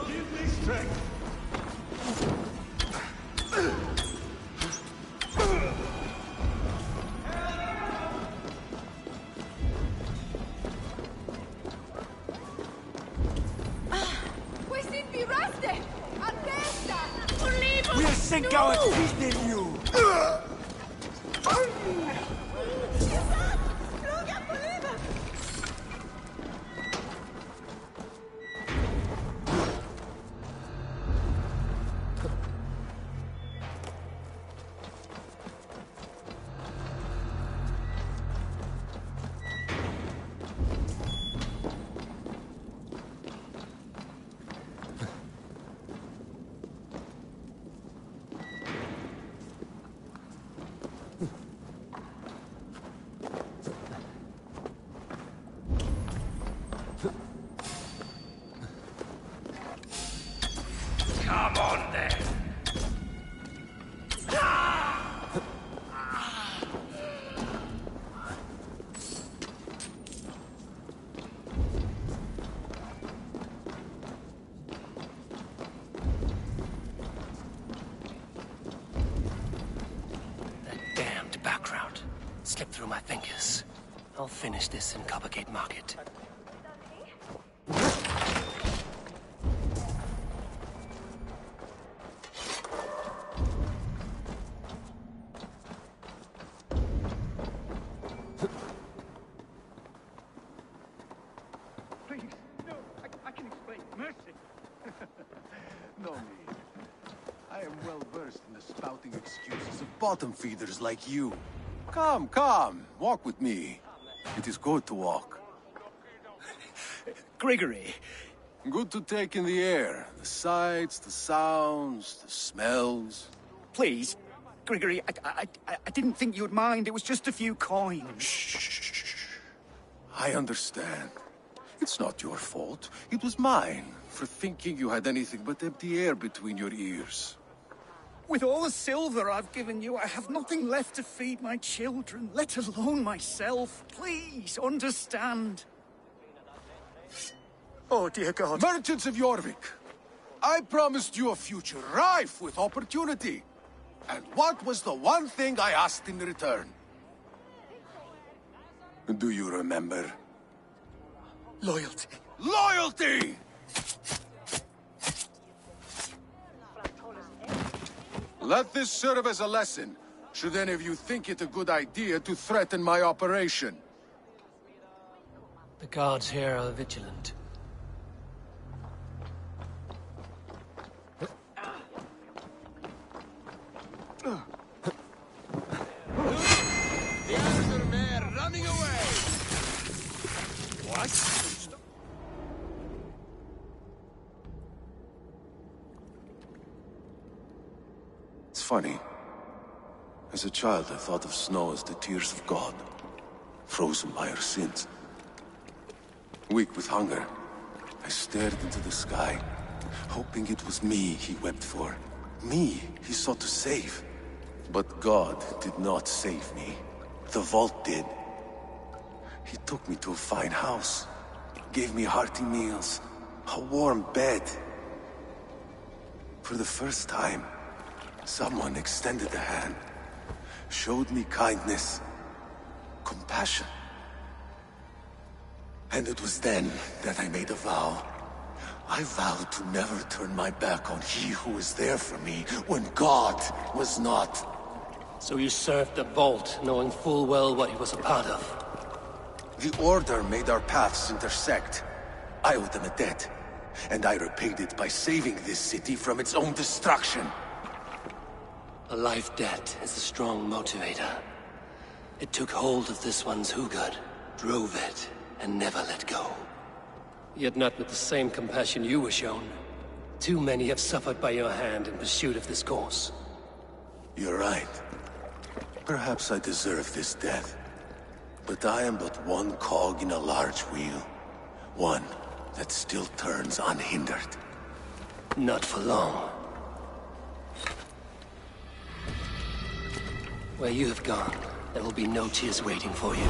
Give me strength! We'll sink our teeth in you! Come on, then. That damned back route slipped through my fingers. I'll finish this in Coppergate Market. Please, no, I can explain. Mercy. No need. I am well versed in the spouting excuses of bottom feeders like you. Come, come, walk with me. It is good to walk. Grigory. Good to take in the air. The sights, the sounds, the smells. Please, Grigory, I didn't think you'd mind. It was just a few coins. Shh. I understand. It's not your fault. It was mine, for thinking you had anything but empty air between your ears. With all the silver I've given you, I have nothing left to feed my children, let alone myself. Please, understand. Oh, dear God. Merchants of Jorvik, I promised you a future rife with opportunity. And what was the one thing I asked in return? Do you remember? Loyalty. Loyalty! Let this serve as a lesson, should any of you think it a good idea to threaten my operation. The guards here are vigilant. The others are there, running away! What? It's funny. As a child, I thought of snow as the tears of God, frozen by our sins. Weak with hunger, I stared into the sky, hoping it was me he wept for. Me he sought to save. But God did not save me. The vault did. He took me to a fine house, gave me hearty meals, a warm bed. For the first time, someone extended a hand, showed me kindness, compassion. And it was then that I made a vow. I vowed to never turn my back on he who was there for me when God was not. So you served the Vault, knowing full well what he was a part of. The Order made our paths intersect. I owed them a debt, and I repaid it by saving this city from its own destruction. A life debt is a strong motivator. It took hold of this one's Hugad, drove it, and never let go. Yet not with the same compassion you were shown. Too many have suffered by your hand in pursuit of this course. You're right. Perhaps I deserve this death. But I am but one cog in a large wheel. One that still turns unhindered. Not for long. Where you have gone, there will be no tears waiting for you.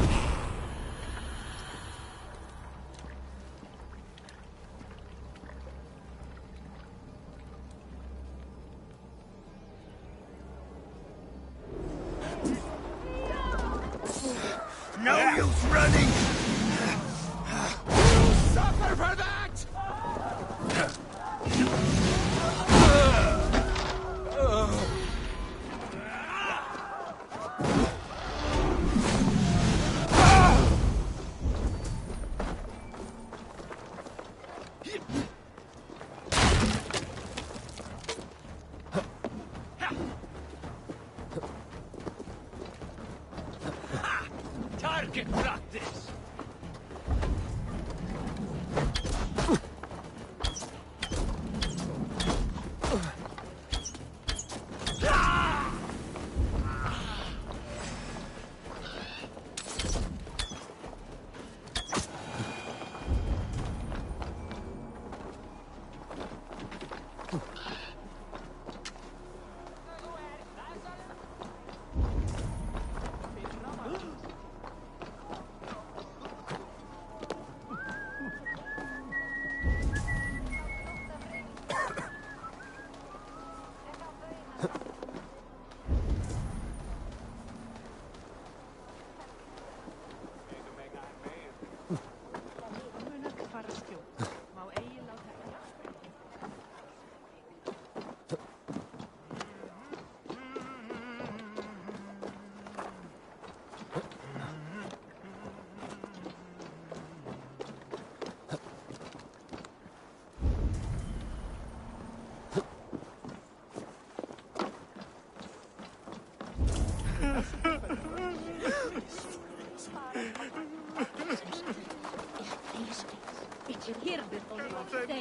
Get practice!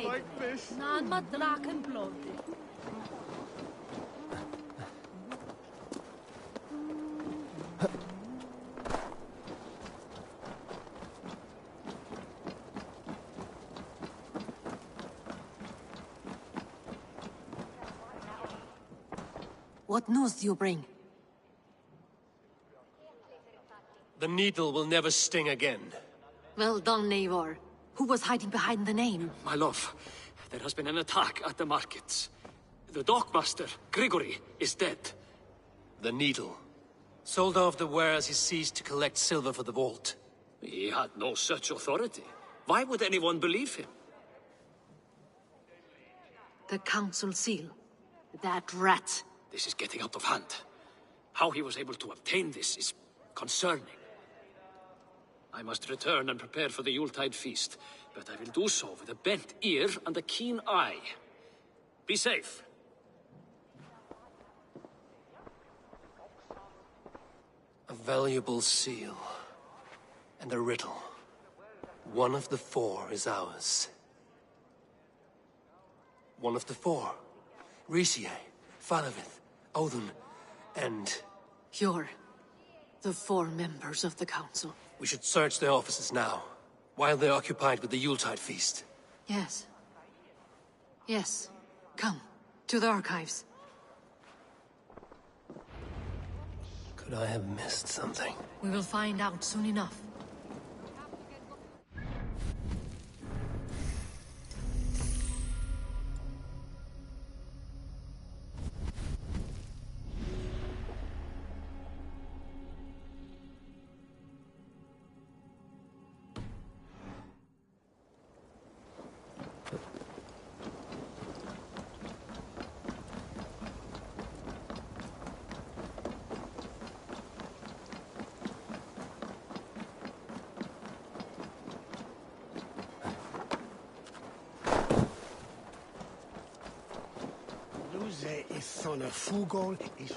Like this. Not my draken blood. What news do you bring? The needle will never sting again. Well done, Eivor. Who was hiding behind the name? My love, there has been an attack at the markets. The dockmaster, Grigory, is dead. The needle. Sold off the wares he seized to collect silver for the vault. He had no such authority. Why would anyone believe him? The council seal. That rat. This is getting out of hand. How he was able to obtain this is concerning. I must return and prepare for the Yuletide feast, but I will do so with a bent ear and a keen eye. Be safe. A valuable seal. And a riddle. One of the four is ours. One of the four. Rishi, Falavith, Odin, and... You're the four members of the council. We should search their offices now, while they're occupied with the Yuletide feast. Yes. Yes. Come, to the archives. Could I have missed something? We will find out soon enough. Son of Fugol is...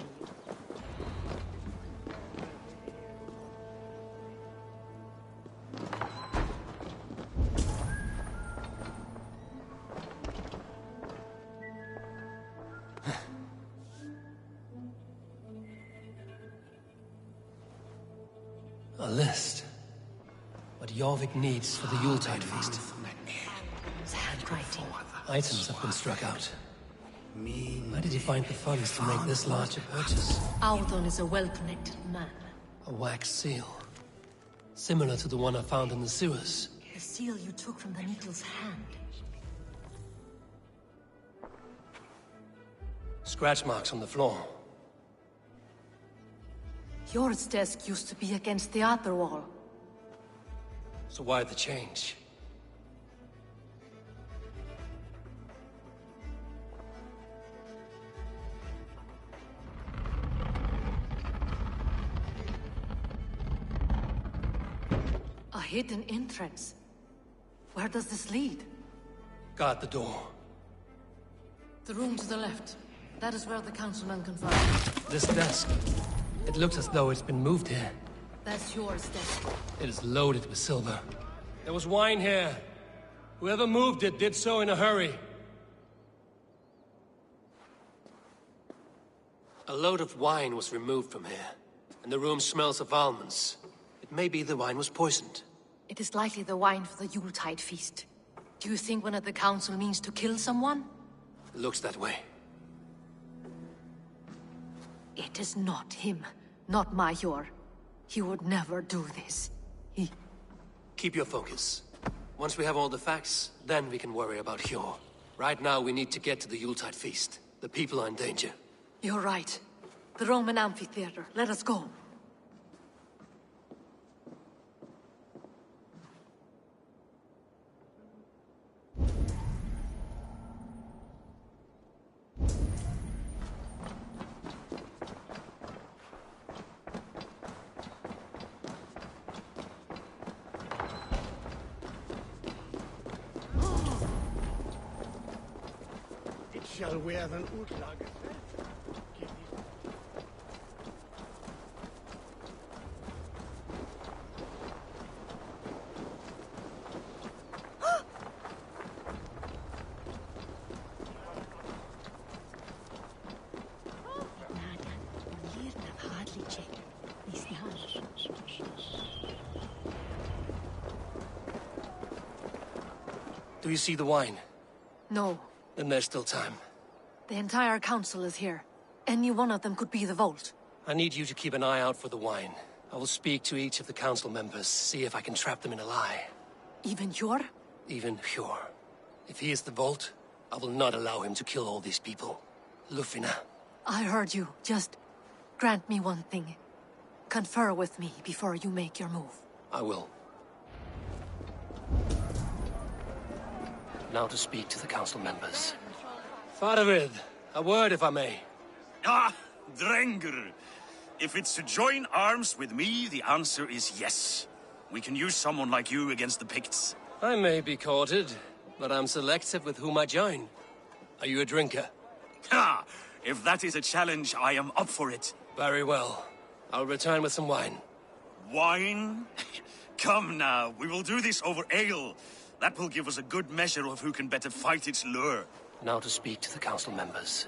A list. What Jorvik needs for the Yuletide feast. His handwriting. Items have been struck out. Where did he find the funds to make this large a purchase? Audun is a well-connected man. A wax seal. Similar to the one I found in the sewers. The seal you took from the needle's hand. Scratch marks on the floor. Yours desk used to be against the other wall. So why the change? A hidden entrance. Where does this lead? Guard the door. The room to the left. That is where the councilman can find. This desk. It looks as though it's been moved here. That's yours, then. It is loaded with silver. There was wine here. Whoever moved it did so in a hurry. A load of wine was removed from here, and the room smells of almonds. It may be the wine was poisoned. It is likely the wine for the Yuletide feast. Do you think one of the council means to kill someone? It looks that way. It is not him, not Major. He would never do this. Keep your focus. Once we have all the facts, then we can worry about Hjor. Right now, we need to get to the Yuletide feast. The people are in danger. You're right. The Roman amphitheater. Let us go. Shall we have an utlager? Do you see the wine? No. Then there's still time. The entire council is here. Any one of them could be the vault. I need you to keep an eye out for the wine. I will speak to each of the council members, see if I can trap them in a lie. Even Hjor? Even Hjor. If he is the vault, I will not allow him to kill all these people. Lufina. I heard you. Just grant me one thing. Confer with me before you make your move. I will. Now to speak to the council members. Faravid, a word if I may. Ah, Drengr. If it's to join arms with me, the answer is yes. We can use someone like you against the Picts. I may be courted, but I'm selective with whom I join. Are you a drinker? Ha! If that is a challenge, I am up for it. Very well. I'll return with some wine. Wine? Come now, we will do this over ale. That will give us a good measure of who can better fight its lure. Now to speak to the council members.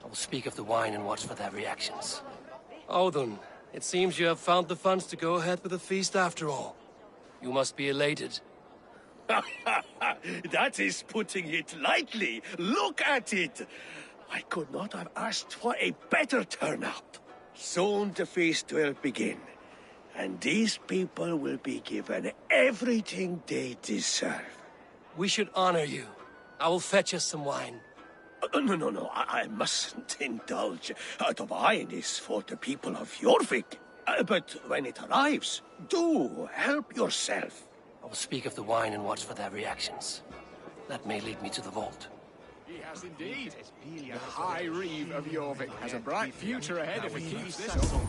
I will speak of the wine and watch for their reactions. Odun, it seems you have found the funds to go ahead with the feast after all. You must be elated. That is putting it lightly. Look at it. I could not have asked for a better turnout. Soon the feast will begin, and these people will be given everything they deserve. We should honor you. I will fetch us some wine. No, I mustn't indulge. The wine is for the people of Jorvik. But when it arrives, do help yourself. I will speak of the wine and watch for their reactions. That may lead me to the vault. He has indeed. The High Reeve of Jorvik has a bright future ahead if he keeps this up.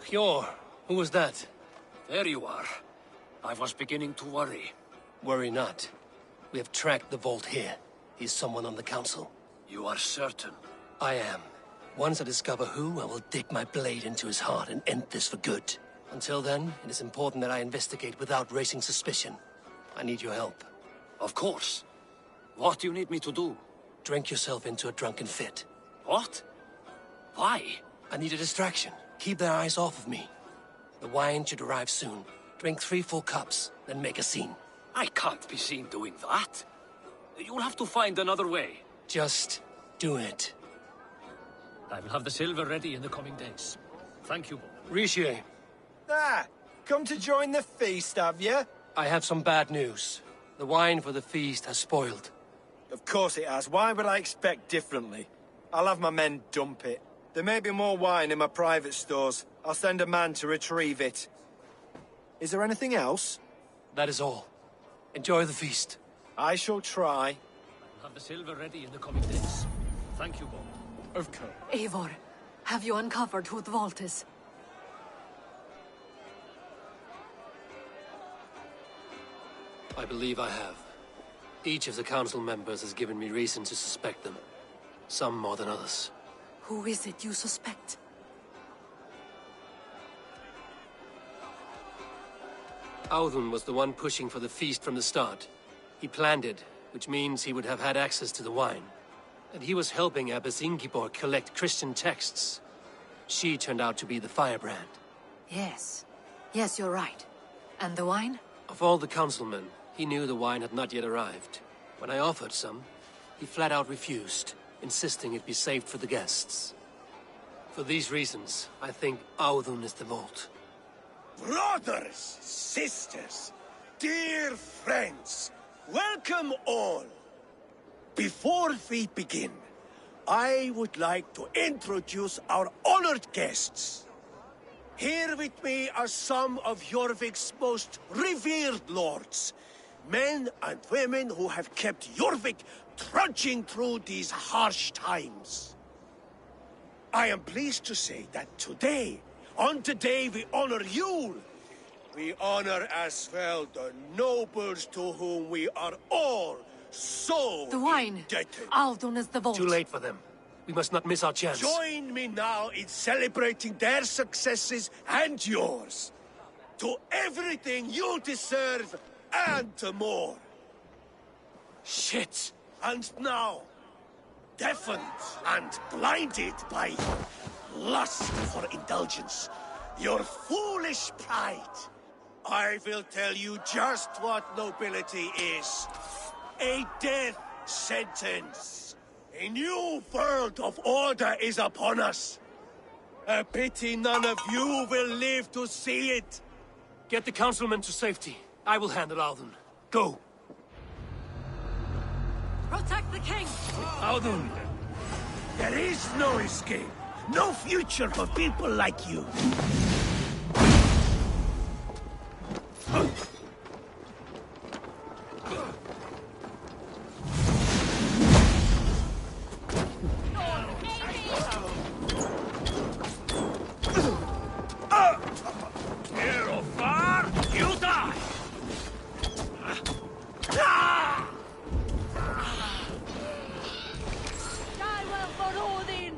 Hjor, who was that? There you are. I was beginning to worry. Worry not. We have tracked the vault here. He's someone on the council. You are certain? I am. Once I discover who, I will dig my blade into his heart and end this for good. Until then, it is important that I investigate without raising suspicion. I need your help. Of course. What do you need me to do? Drink yourself into a drunken fit. What? Why? I need a distraction. Keep their eyes off of me. The wine should arrive soon. Drink 3 full cups, then make a scene. I can't be seen doing that. You'll have to find another way. Just do it. I will have the silver ready in the coming days. Thank you, Rishi. Ah, come to join the feast, have you? I have some bad news. The wine for the feast has spoiled. Of course it has. Why would I expect differently? I'll have my men dump it. There may be more wine in my private stores. I'll send a man to retrieve it. Is there anything else? That is all. Enjoy the feast. I shall try. I'll have the silver ready in the coming days. Thank you, Bob. Of course. Eivor, have you uncovered who the vault is? I believe I have. Each of the council members has given me reason to suspect them. Some more than others. Who is it you suspect? Audun was the one pushing for the feast from the start. He planned it, which means he would have had access to the wine. And he was helping Abbess Ingibor collect Christian texts. She turned out to be the firebrand. Yes. Yes, you're right. And the wine? Of all the councilmen, he knew the wine had not yet arrived. When I offered some, he flat out refused, insisting it be saved for the guests. For these reasons, I think Audun is the vault. Brothers, sisters, dear friends, welcome all. Before we begin, I would like to introduce our honored guests. Here with me are some of Jorvik's most revered lords, men and women who have kept Jorvik trudging through these harsh times. I am pleased to say that today, on the day we honor Yule, we honor as well the nobles to whom we are all so the wine. Indebted. Audun is the vault. Too late for them. We must not miss our chance. Join me now in celebrating their successes and yours. To everything you deserve and more. Shit! And now, deafened and blinded by lust for indulgence, your foolish pride, I will tell you just what nobility is. A death sentence. A new world of order is upon us. A pity none of you will live to see it. Get the councilmen to safety. I will handle Audun. Go! Protect the king! Audun! There is no escape. No future for people like you. Here or far, you die! Die well for Odin!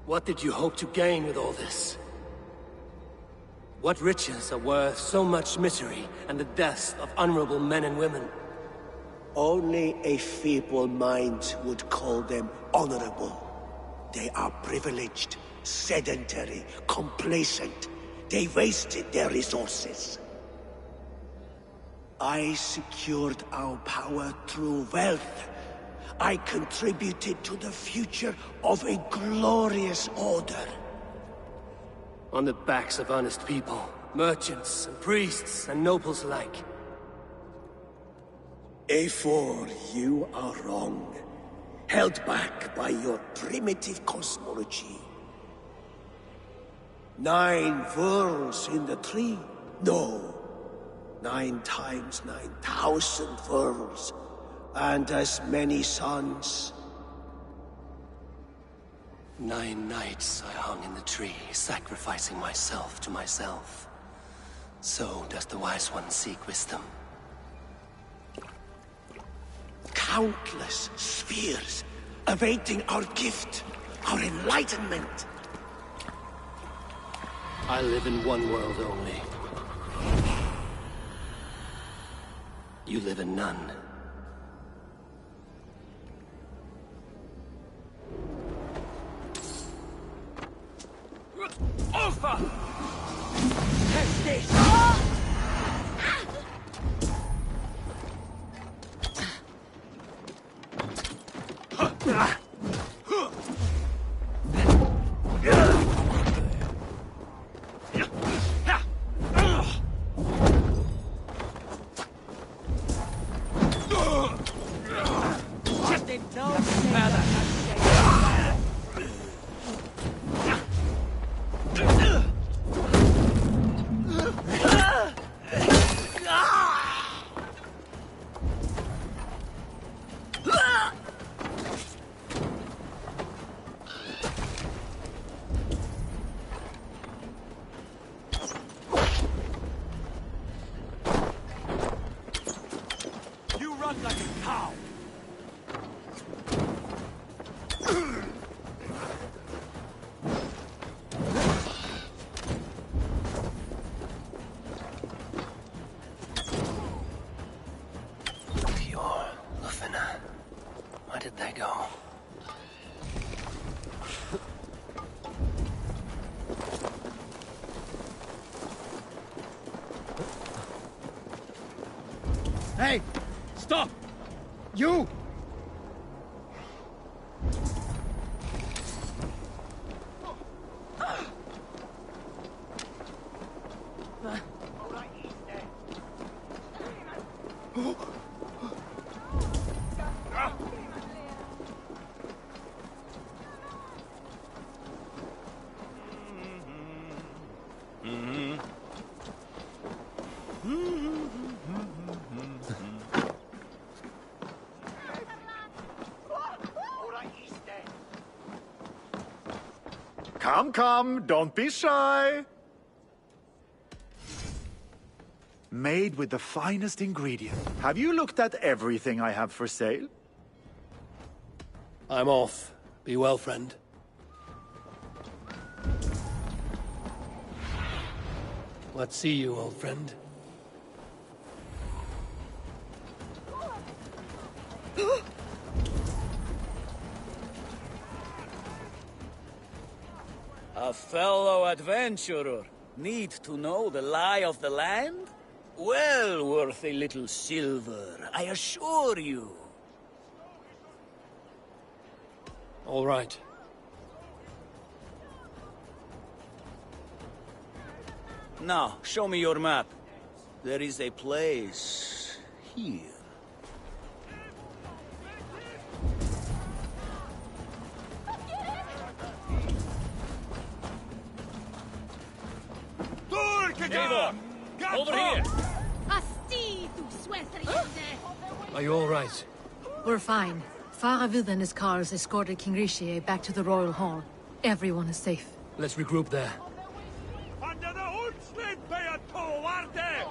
What did you hope to gain with all this? What riches are worth so much misery and the deaths of honorable men and women? Only a feeble mind would call them honorable. They are privileged, sedentary, complacent. They wasted their resources. I secured our power through wealth. I contributed to the future of a glorious order. On the backs of honest people, merchants and priests and nobles alike. Eivor, you are wrong. Held back by your primitive cosmology. 9 worlds in the tree? No. 9 times 9,000 worlds. And as many suns. 9 nights I hung in the tree, sacrificing myself to myself. So does the Wise One seek wisdom. Countless spheres, awaiting our gift, our enlightenment. I live in one world only. You live in none. Alpha! Test this! Hey! Stop! You! Come, come, don't be shy. Made with the finest ingredient. Have you looked at everything I have for sale? I'm off. Be well, friend. Let's see you, old friend. A fellow adventurer need to know the lie of the land? Well worth a little silver, I assure you. All right. Now, show me your map. There is a place here. Eivor! Over here! Are you all right? We're fine. Faravid and his cars escorted King Rishi back to the Royal Hall. Everyone is safe. Let's regroup there. Under the Ulfsved Beato Warde!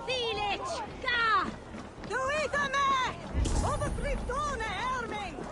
Silich! Ka! Duitame! Overfriftone Erming!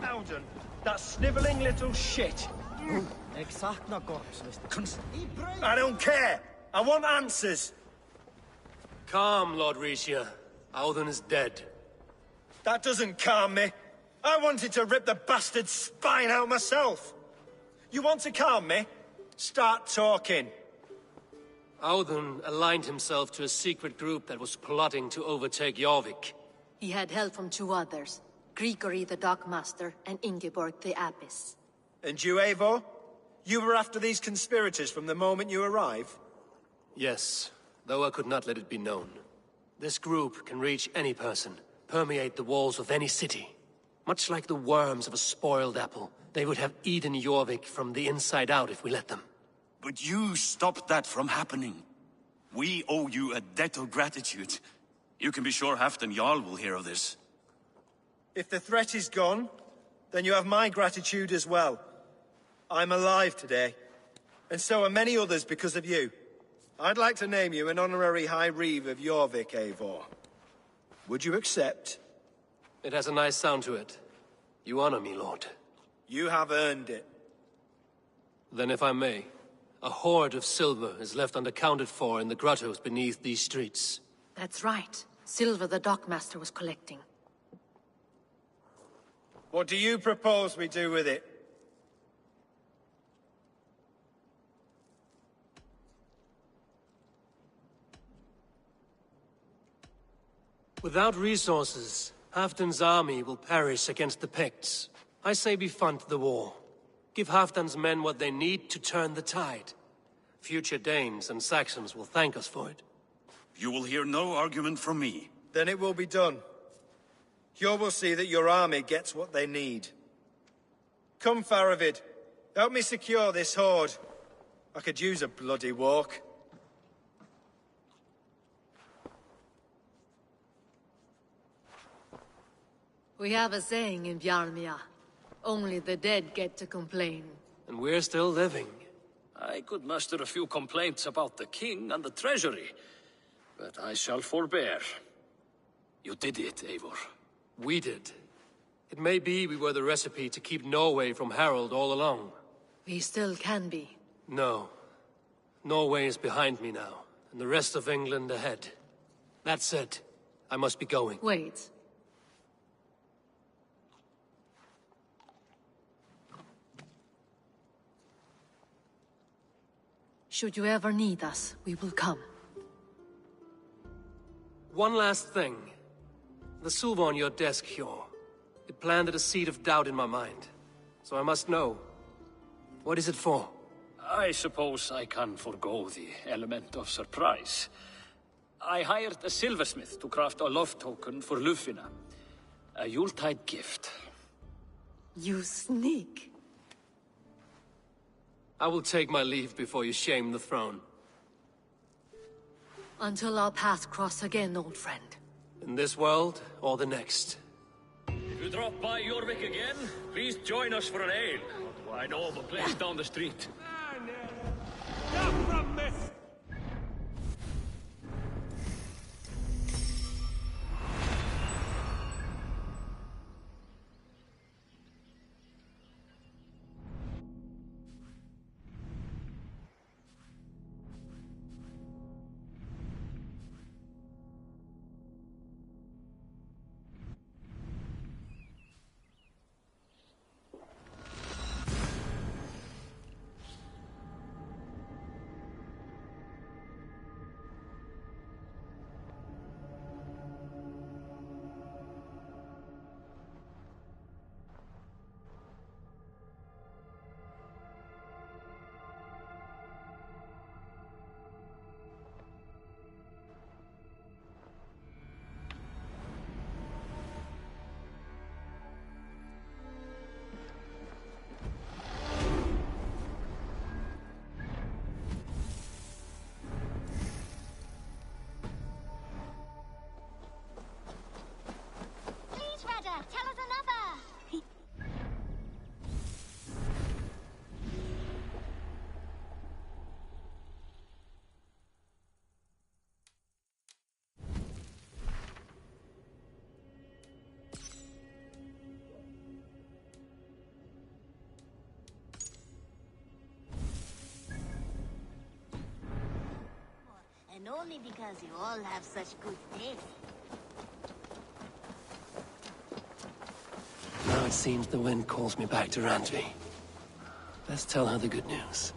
Alden, that snivelling little shit. I don't care. I want answers. Calm, Lord Rishia. Auden is dead. That doesn't calm me. I wanted to rip the bastard's spine out myself. You want to calm me? Start talking. Auden aligned himself to a secret group that was plotting to overtake Jorvik. He had help from two others, Grigory the Dockmaster and Ingeborg the Abbess. And you, Eivor? You were after these conspirators from the moment you arrived? Yes, though I could not let it be known. This group can reach any person, permeate the walls of any city. Much like the worms of a spoiled apple, they would have eaten Jorvik from the inside out if we let them. But you stopped that from happening. We owe you a debt of gratitude. You can be sure Halfdan Jarl will hear of this. If the threat is gone, then you have my gratitude as well. I'm alive today, and so are many others because of you. I'd like to name you an honorary High Reeve of Jorvik, Eivor. Would you accept? It has a nice sound to it. You honor me, Lord. You have earned it. Then if I may, a hoard of silver is left unaccounted for in the grottos beneath these streets. That's right. Silver the Dockmaster was collecting. What do you propose we do with it? Without resources, Halfdan's army will perish against the Picts. I say we fund the war. Give Halfdan's men what they need to turn the tide. Future Danes and Saxons will thank us for it. You will hear no argument from me. Then it will be done. You will see that your army gets what they need. Come, Faravid. Help me secure this hoard. I could use a bloody walk. We have a saying in Bjarmia. Only the dead get to complain. And we're still living. I could muster a few complaints about the king and the treasury, but I shall forbear. You did it, Eivor. We did. It may be we were the recipe to keep Norway from Harold all along. We still can be. No. Norway is behind me now, and the rest of England ahead. That said, I must be going. Wait. Should you ever need us, we will come. One last thing. The silver on your desk, Hjor. It planted a seed of doubt in my mind. So I must know. What is it for? I suppose I can forego the element of surprise. I hired a silversmith to craft a love token for Lufina. A Yuletide gift. You sneak. I will take my leave before you shame the throne. Until our paths cross again, old friend. In this world, or the next. If you drop by Jorvik again, please join us for an ale. I know of a place down the street. And only because you all have such good taste. Now it seems the wind calls me back to Randvi. Let's tell her the good news.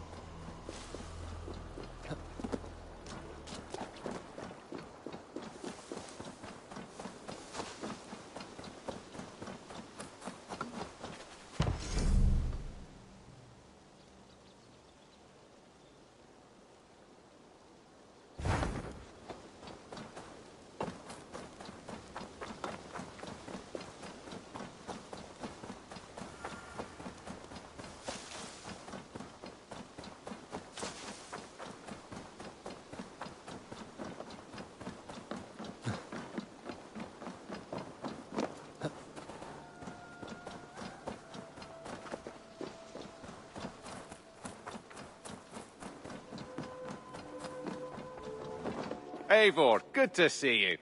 Eivor, good to see you.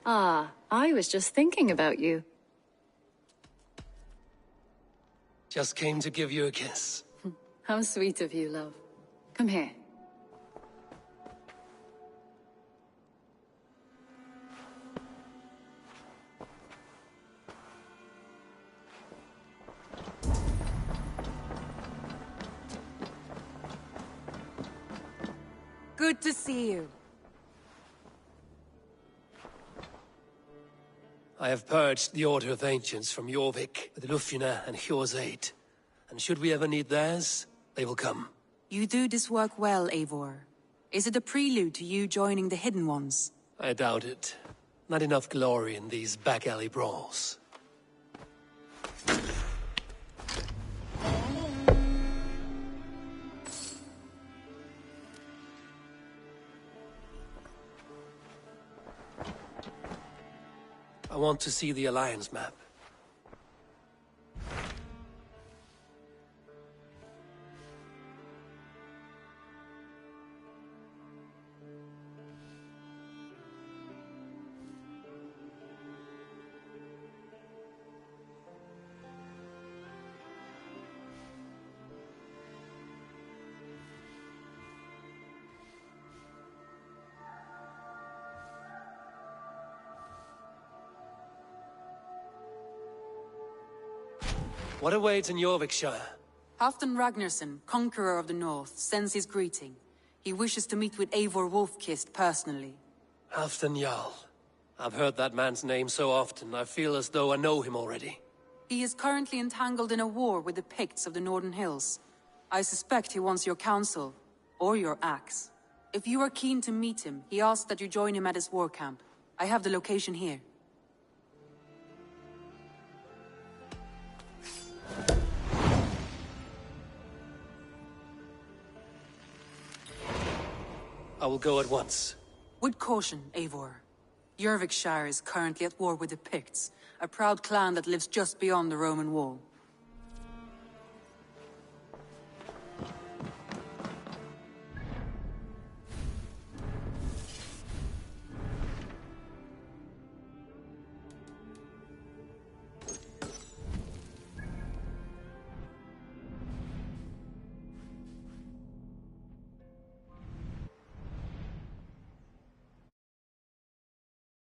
Ah, I was just thinking about you. Just came to give you a kiss. How sweet of you, love. Come here. Good to see you. I have purged the Order of Ancients from Jorvik with Lufina and Hjor's aid. And should we ever need theirs, they will come. You do this work well, Eivor. Is it a prelude to you joining the Hidden Ones? I doubt it. Not enough glory in these back-alley brawls. I want to see the Alliance map. What awaits in Jorvikshire? Halfdan Ragnarsson, conqueror of the north, sends his greeting. He wishes to meet with Eivor Wolfkist personally. Halfdan Jarl. I've heard that man's name so often, I feel as though I know him already. He is currently entangled in a war with the Picts of the Northern Hills. I suspect he wants your counsel, or your axe. If you are keen to meet him, he asks that you join him at his war camp. I have the location here. I will go at once. With caution, Eivor. Jorvikshire is currently at war with the Picts, a proud clan that lives just beyond the Roman wall.